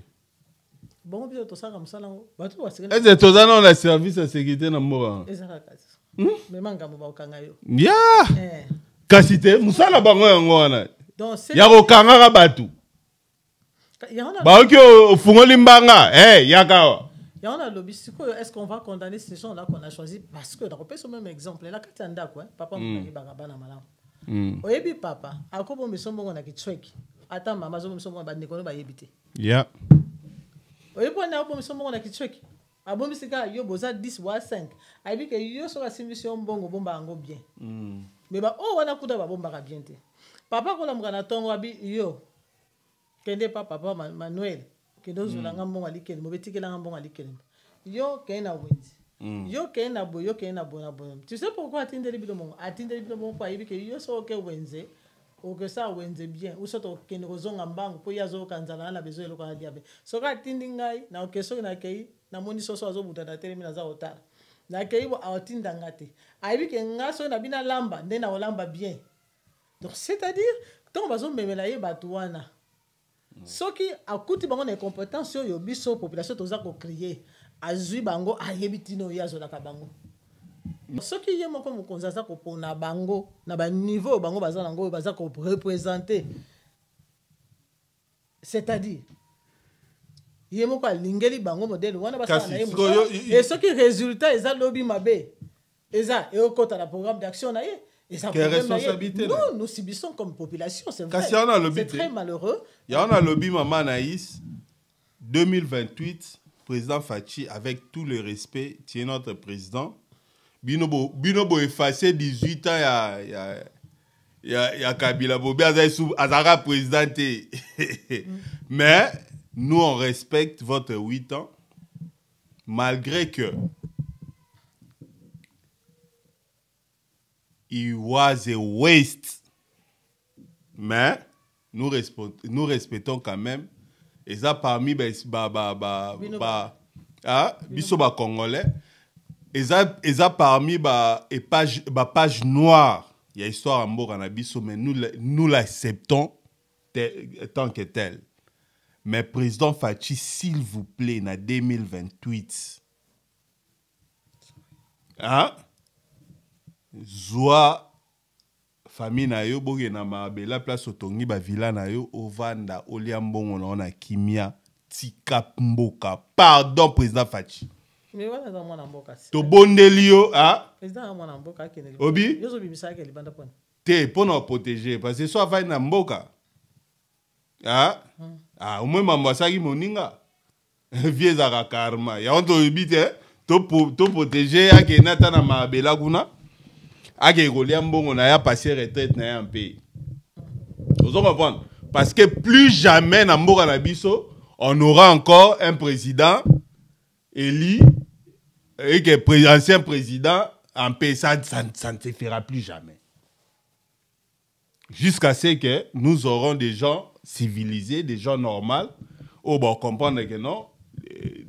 Speaker 2: Bon bien tout ça comme ça là. Ba tout
Speaker 1: est-ce que tout ça non la service de sécurité na mora.
Speaker 2: Ezaka. Mais manga mo ba okanga yo.
Speaker 1: Ya. Kasite musala bango yango wana.
Speaker 2: Donc c'est
Speaker 1: ya ko kanga ka batu. Ba oki ofungoli mbanga yakawa.
Speaker 2: Ya on a lobby est-ce qu'on va condamner ces gens là qu'on a choisi parce que dans ce même exemple là katanda quoi papa mo ba bana malamu. Oyebi papa akobo misombo na kitweki ata mama zo misombo ba ndeko ba yebite.
Speaker 1: Yeah.
Speaker 2: Oyebi na obo misombo na kitweki abomi sika yo boza 10 wa 5 ayebi ke yo so la simmission bongo bomba ngo bien. Mais ba wana kuda ba bomba ka bien te. Papa ko la mukana tongo abi yo kende papa Manuel kendo zulanga mbongo alikele mobetikela mbongo alikele yo kena wenzi yo kena bo yo kena bona bona. Tu sais pourquoi atindeli bilomo kwa yebi ke yo so ke wenze o que ça wenze bien ou soto kende kozonga mbango po yazo kanzala na bezo eloko aliabe so ka tindi ngai na okeso na kei na moni soso azobuta na telemi na za otala na kei bo atinda ngate ayebi ke ngaso na bina lamba nde na olamba bien. Donc c'est-à-dire tant bazo memela ye batuana soki akuti bango na compétence yo biso population toza ko créer azui bango ayebitino yazo la kabango soki ye moko mokonza za ko pona bango na ba niveau bango baza nango baza ko représenter, c'est-à-dire ye moko alingeli bango modèle wana basa na ye et soki résultat eza lobby mabe eza et okota la programme d'action na ye. Quelle
Speaker 1: responsabilité?
Speaker 2: Non, nous subissons comme population, c'est vrai. C'est très malheureux.
Speaker 1: Il y a un lobby, Maman Naïs, 2028, président Fachi, avec tout le respect, tu es notre président. Binobo effacé 18 ans, il y a Kabila Bobi, Azara présidenté. Mais nous, on respecte votre 8 ans, malgré que it was a waste. Mais nous respectons quand même. Et ça parmi biso congolais. Et ça parmi page noire. Il y a histoire en mort en abisso, mais nous l'acceptons tant que tel. Mais président Fachi, s'il vous plaît, en 2028. Hein? Zoa famille na yo boge na mabe la place otongi ba villa na yo ovanda oliambongo na kimia tika mboka. Pardon président Fachi.
Speaker 2: Mais voilà dans mon mboka.
Speaker 1: To bondeli yo
Speaker 2: président mon mboka keneli.
Speaker 1: Obi?
Speaker 2: Yo zo bimisa ke libanda pon.
Speaker 1: Te pour nous protéger parce que soit va na mboka. Au moins mambo saki moninga. Vieux za karma. Ya on to bite to protéger ya ke nata na mabe la kuna. On a passé retraite dans un pays. Vous comprenez? Parce que plus jamais on aura encore un président élu et que ancien président en pays. Ça ne se fera plus jamais. Jusqu'à ce que nous aurons des gens civilisés, des gens normaux. Oh, bon, comprendre que non,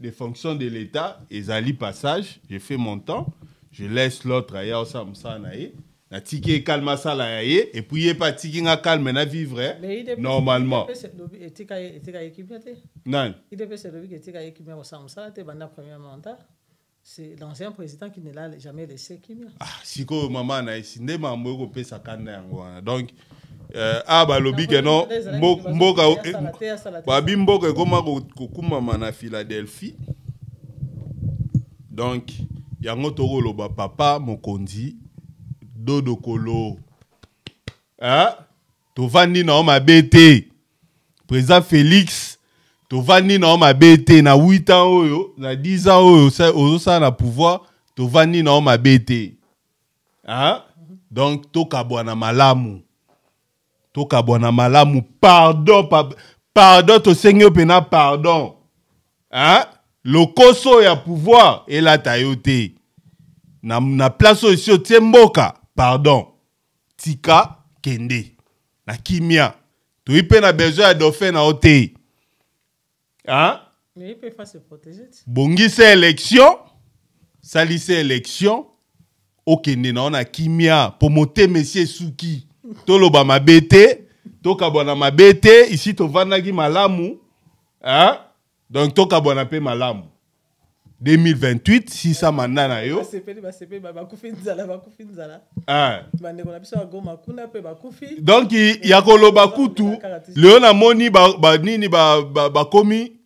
Speaker 1: les fonctions de l'État, ils allient passage, j'ai fait mon temps. Je laisse l'autre ailleurs ça naïe na tiki calme ça là et puis il pas tiki nga calme na vivre normalement non
Speaker 2: il devait se lever que tika équipe au ça te banda premier mandat c'est l'ancien président qui ne l'a jamais laissé kimia
Speaker 1: siko maman na isinde mambo ko pesa kanda yango donc ba lobby que non mboka ba bimboka koma ko kuma na Philadelphie donc yango tokolo ba papa mokonzi dodo kolo tovandi na ma BT président Félix tovandi na ma BT na 8 ans oyo na 10 ans oyo ça na pouvoir tovandi na ma BT donc tokabwana malamu toka bona malamu pardon pardon to seigneur pena pardon hein lokoso ya pouvoir et la tayote na place aussi otie mboka pardon tika kende na kimia to ipe na besoin ya dauphin na ote hein
Speaker 2: mais il peut faire se protéger
Speaker 1: bongise élection salise élection okende na ona kimia pomote monsieur Suki toloba mabete tokabona mabete ici tovandaki malamu hein donc tokabona pe malamu 2028 si ça mandat na yo donc ya koloba kutu leo na moni nini bakomi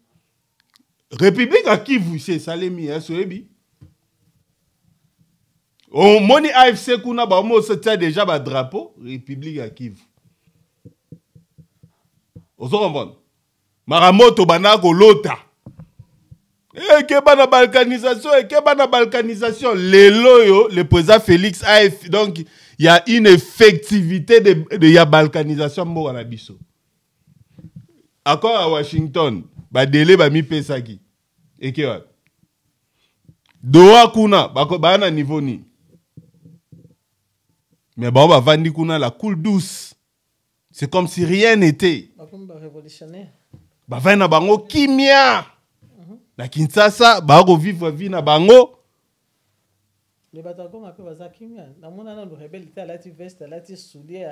Speaker 1: république à Kivu c'est salemi soyebi on moni AFC kuna ba mo se tia déjà ba drapeau république à Kivu ozo comprendre maramoto banako lota na balkanisation Leloyo, le président Félix AF donc il y a une effectivité de ya balkanisation mbo na biso accord à Washington ba délai ba mi pesaki eke wa doa kuna ba na niveau ni mais ba vandi kuna la coule douce c'est comme si rien n'était ba va na bango kimia na Kinshasa bako vivre vie na bango
Speaker 2: les batako ma pe bazakimia na mona na le rebelle était la veste la soulier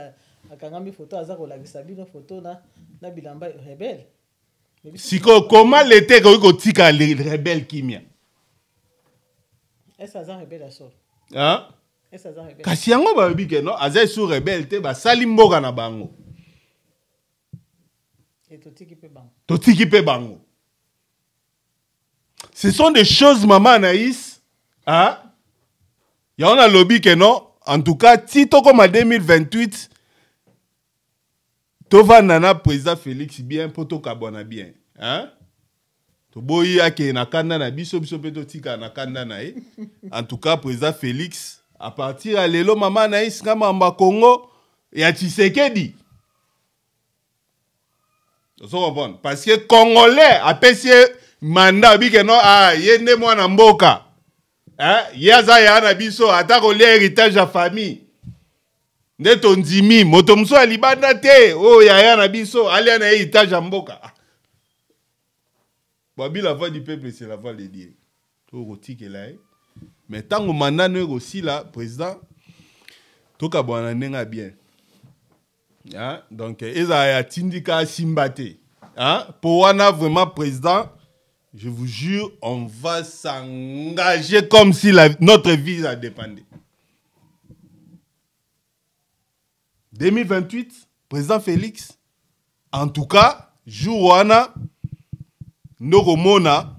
Speaker 2: akangami photo azako la bisabino photo na bilamba rebelle
Speaker 1: siko comment l'été ko tika le rebelle kimia
Speaker 2: est-ce azan rebelle asol
Speaker 1: hein
Speaker 2: est-ce azan rebelle
Speaker 1: kasi yango ba bike no azai sur rebelle te ba sali mboka na bango
Speaker 2: et totiki
Speaker 1: pe bango ce sont des choses, maman Anaïs. Hein? Il y a un lobby que non. En tout cas, si tu comme en 2028, tu vas nana président Félix bien pour tout kabona bien. Hein? Tu boyi ake na kanda na biso peto tika na kanda na e. En tout cas, président Félix, à partir à lelo maman Anaïs kama mba Congo, ya Tshisekedi. Tu comprends? Parce que Congolais, après manda bike no yende mwana mboka yaza ya na biso atako le héritage ya famille ndeto ndimi moto muso alibanda te ya na biso ali na héritage ya mboka babi la voix du peuple c'est la voix de Dieu to rotike là mais tango manda no aussi là président toka bwana nenga bien donc eza ya tindika simbate pour wana vraiment président. Je vous jure, on va s'engager comme si notre vie en dépendait. 2028, président Félix, en tout cas, Jouana, Noromona,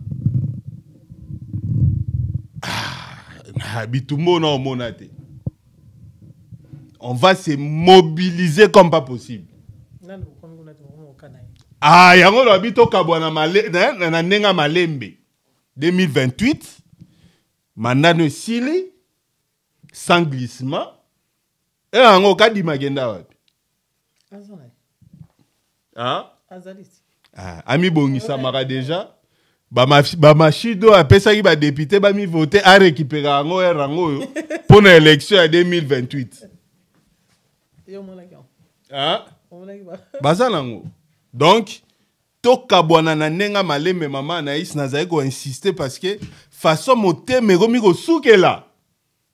Speaker 1: on va se mobiliser comme pas possible. Yango lo bito kabwana na nenga malembe 2028 mandano sili sans glissement et yango kadi magenda wapi ami bongisa maka déjà ba machido apesa ki ba député ba mi voter a récupérer yango rango pour na élection ya 2028 baza nango. Donc, toka bwana na nenga malembe mama Anaïs nazali ko insister parce que façon moté meromi ko soukela.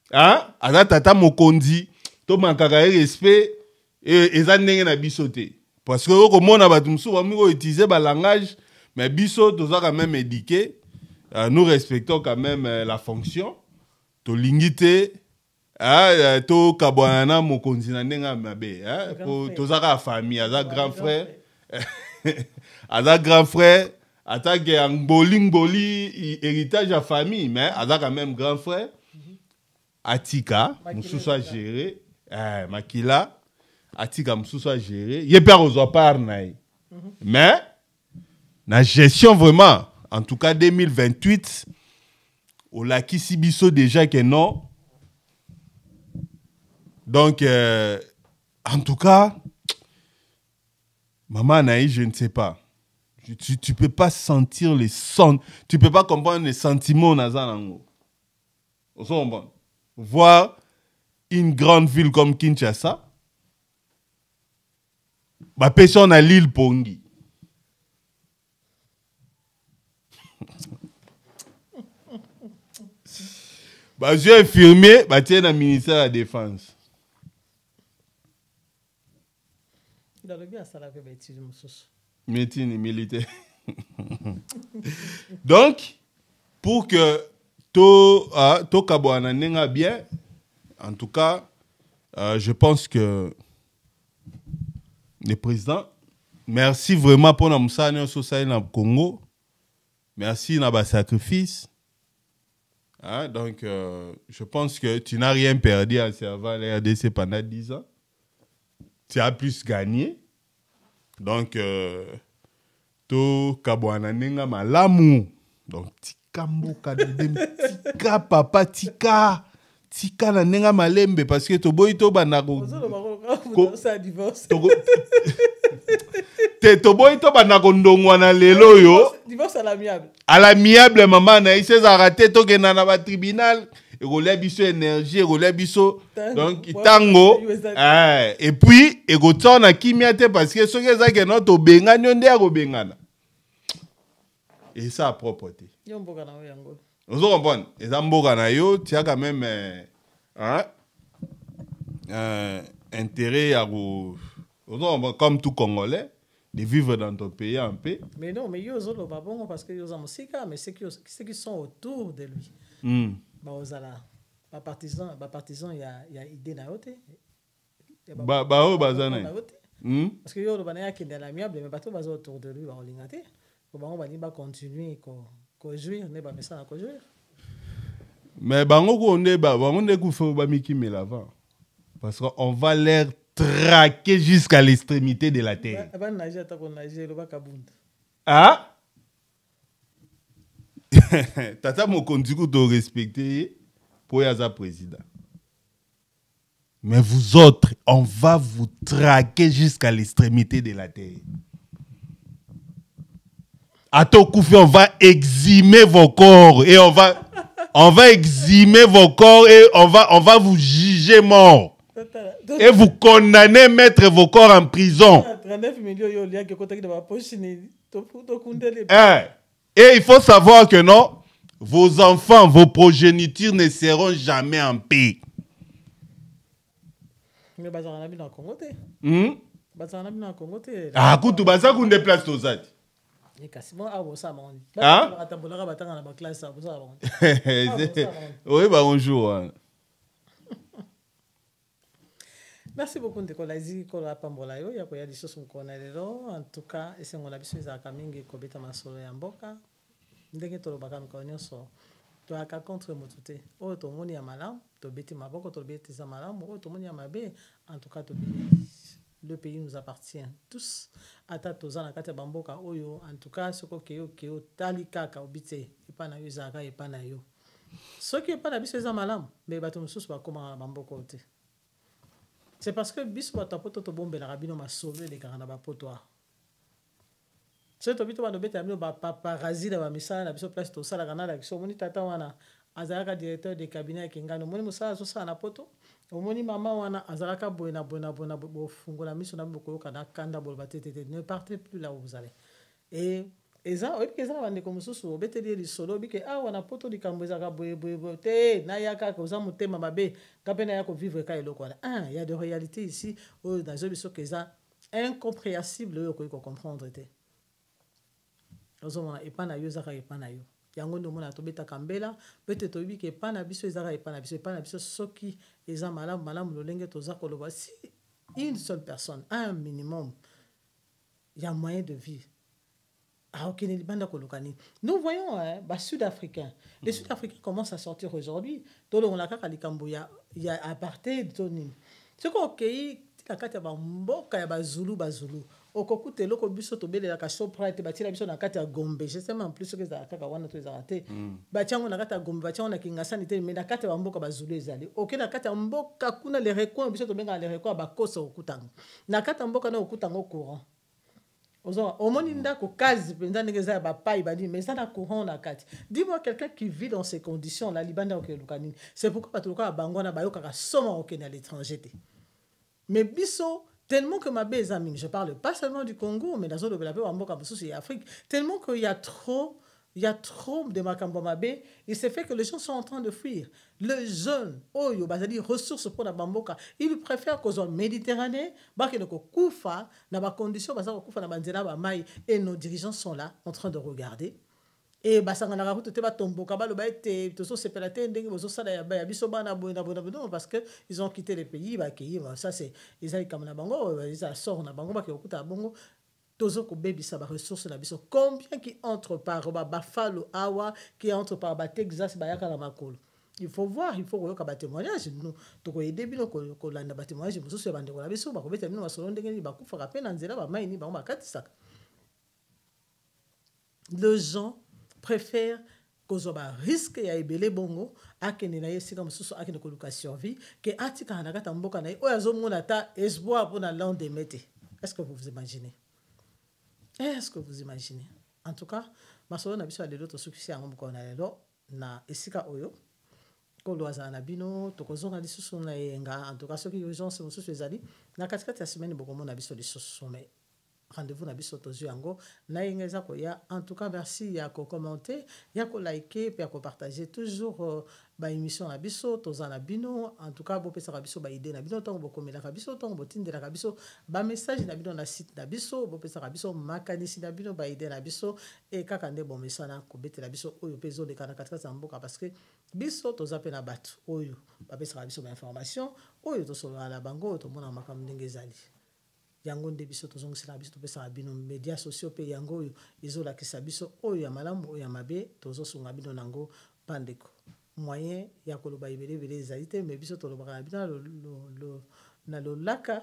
Speaker 1: Hein? Aza tata mokondi to mankaka respect et eza ndenge na biso te. Parce que ko mona batu musu ba mi ko utiliser ba langage mais biso toza quand même éduqué. Nous respectons quand même la fonction. To lingité to kabwana mokonzi na nenga mabe hein toza ka famille aza grand frère. Aza grand frère, attaque un boli héritage à famille, mais aza quand même grand frère. Atika, Moussoussa géré, Makila, Atika Moussoussa géré. Il pas aux parnaï. Mais la gestion vraiment, en tout cas 2028, au Laki Sibiso déjà que non. Donc, en tout cas. Maman Naï, je ne sais pas. Tu peux pas sentir les sons. Tu peux pas comprendre les sentiments nazanango. Voir une grande ville comme Kinshasa, bah personne à l'île Pongi. Bah je suis infirmier, bah tiens le ministère de la Défense.
Speaker 2: Il a le bien ça avec bêtise
Speaker 1: médecine militaire. Donc, pour que to kabwana nenga bien, en tout cas, je pense que le président, merci vraiment pour notre société dans le Congo. Merci pour notre sacrifice. Donc, je pense que tu n'as rien perdu en servant la RDC pendant 10 ans. Tu as plus gagné. Donc, to kabwana nenga malamu. Donc, tika mboka tika papa tika na nenga malembe parce que to boy to banako to boy to banako ndongwa na lelo yo
Speaker 2: divorce
Speaker 1: à l'amiable maman na ise za raté to kena na ba tribunal et rola biso énergie rola biso donc tango et puis et go tsona kimia te parce que soki za ke no to benga nyonde ya go bengana et ça a propreté
Speaker 2: yo mboka na yango
Speaker 1: vous comprenez et ça mboka na yo tu as quand même intérêt à vous comme tout Congolais de vivre dans ton pays en paix.
Speaker 2: Mais non, mais yo zolo ba bon parce que yo za musika mais ceux qui sont autour de lui. Ba ozala ba partisan il y a idée na yote.
Speaker 1: Ba bazana.
Speaker 2: Parce que yo lo bana ya kende la miable mais bato bazo autour de lui ba olingate. Ko bango ba ni ba continuer ko jouir ne ba message ko jouir.
Speaker 1: Mais bango ko ne ba bango ne ku fa ba mikimi l'avant. Parce qu'on va l'air traquer jusqu'à l'extrémité de la terre. Ah? Tata Mokondiku doit respecter pour être président. Mais vous autres, on va vous traquer jusqu'à l'extrémité de la terre. À Tokoufi, on va exhumer vos corps et on va exhumer vos corps et on va vous juger mort. Et vous condamnez mettre vos corps en prison. Et il faut savoir que non, vos enfants, vos progénitures ne seront jamais en paix. Ah, tu vas qu'on déplace tous ça. Oui, bonjour.
Speaker 2: Merci beaucoup de kolazi kola pambola yo ya koya lisoso mkona lelo en tout cas esengo na biso ezaka mingi kobeta masolo ya mboka ndenge tolobaka mikolo nyonso toyaka contre motu te oyo tomoni ya malamu tobeti maboko tobeti za malamu oyo tomoni ya mabe en tout cas le pays nous appartient tous ata toza na kati ya bamboka oyo en tout cas soko keyo tali kaka obite epa na yo ezalaka epa na yo soki epa na biso eza malamu me bato mosusu bakoma bamboka oyo te. C'est parce que biso batapoto to bombe la rabino ma sauvé les carana potoa. C'est to bito ba no beta ba paparazzi da ba misala na biso place to sala kana la biso moni tata wana azalaka directeur de cabinet kingano moni musala so sala na poto omoni mama wana azalaka boina bo fungola miso na boko kana kanda bo batete ne partez plus là où vous allez. Et eza oyebika bande ko mususu obeteli lisolo bike awa na poto likambo ezaka boye te na yaka ko za mutema mabe kapena ya ko vivre ka eloko wana il y a de réalité ici au dans biso que ça incompréhensible yo ko comprendre te ozoma epana yo zaka epana yo yango ndo mona to beta kambela peut-être to bike epana biso ezaka epana biso soki eza malamu lolenge to za ko loba si une seule personne un minimum il y a moyen de vivre. Nous voyons les Sud-Africains. Les Sud-Africains commencent à sortir aujourd'hui. Il y a apartheid. C'est quoi pays la carte ya mboka ya bazulu. Okokute loko biso to bele la kaso prate batira biso na kati ya Gombe. Je sais même plus que ça kaka wana to ezarate. Batiango na kati ya Gombe, batiango na Kingasani te mais na kati ya mboka bazulu ezali. OK na kati ya mboka kuna les recoins biso to benga les recoins bakosa okutango. Na kati ya mboka na okutango courant. Au moins, il y a des cases, mais ça n'a courant la carte. Dis-moi quelqu'un qui vit dans ces conditions, la Liban, c'est pourquoi tu as bangona bayoka somme au Kenya à l'étranger. Mais biso, tellement que ma amis, je parle pas seulement du Congo, mais dans le de l'Afrique, tellement qu'il y a trop. Il y a trop de Makambomabé. Il s'est fait que les gens sont en train de fuir. Les jeunes, oh, c'est-à-dire ressources pour la Bamboka, ils préfèrent qu'aux zones Méditerranée, et nos dirigeants sont là, en train de regarder. Et parce qu'ils ont quitté les pays, ça c'est ils sortent na bango bongo tozo ko baby ça ba ressources na biso combien qui entre par Buffalo Awa qui entre par Texas bayaka na makolo. Il faut voir, il faut que témoignage nous to ko aider bino ko landa ba témoignage mususu ya bande ko la biso ba ko beta bino basolo ndenge ni ba kufa ka pena nzela ba mai ni ba makatisa. Les gens préfèrent qu'on ba risque ya ebele bongo akene na yesika mususu akene ko luka survie que atika na kata mboka na o yazo mona ta espoir pour na lendemain. Est-ce que vous vous imaginez? Est-ce que vous imaginez? En tout cas, masolo na biso alelo to succès en moko na lelo na esika oyo ko loaza na bino to kozonga lisusu na yenga en tout cas ceux qui urgence mususu ezali na katikati ya semaine boko mona biso lisusu mais rendez-vous na biso tozu yango na yengeza ko ya en tout cas merci ya ko commenter ya ko liker puis ya ko partager toujours ba émission na biso tozana bino en tout cas bo pesa ka biso ba idée na bino tongo bokomela ka biso tongo botindela ka biso ba message na bino na site na biso bo pesa ka biso makanisi na bino ba idée na biso et kaka nde bon mesana ko betela biso oyo pezo de kana katika mboka parce que biso tozape na batu oyo ba pesa ka biso ba information oyo to solo ala bango to mona makam ndenge ezali yango nde biso tozongisela biso topesa bino médias sociaux pe yango oyo ezolakisa biso oyo ya malamu oyo ya mabe tozosunga bino nango pandeko moyen ya koloba ebele ezali te mais biso tolobaka na bino na lolaka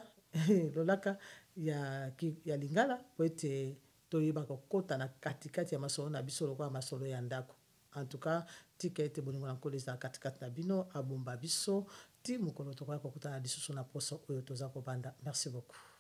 Speaker 2: lolaka ya lingala po ete toyebaka kokota na katikati ya masolo na biso lokola masolo ya ndako. En tout cas, tika ete bolingo na nkolo ezala katikati na bino abomba biso ti mokolo tokoya kokutana lisusu na poso oyo toza kobanda. Merci beaucoup.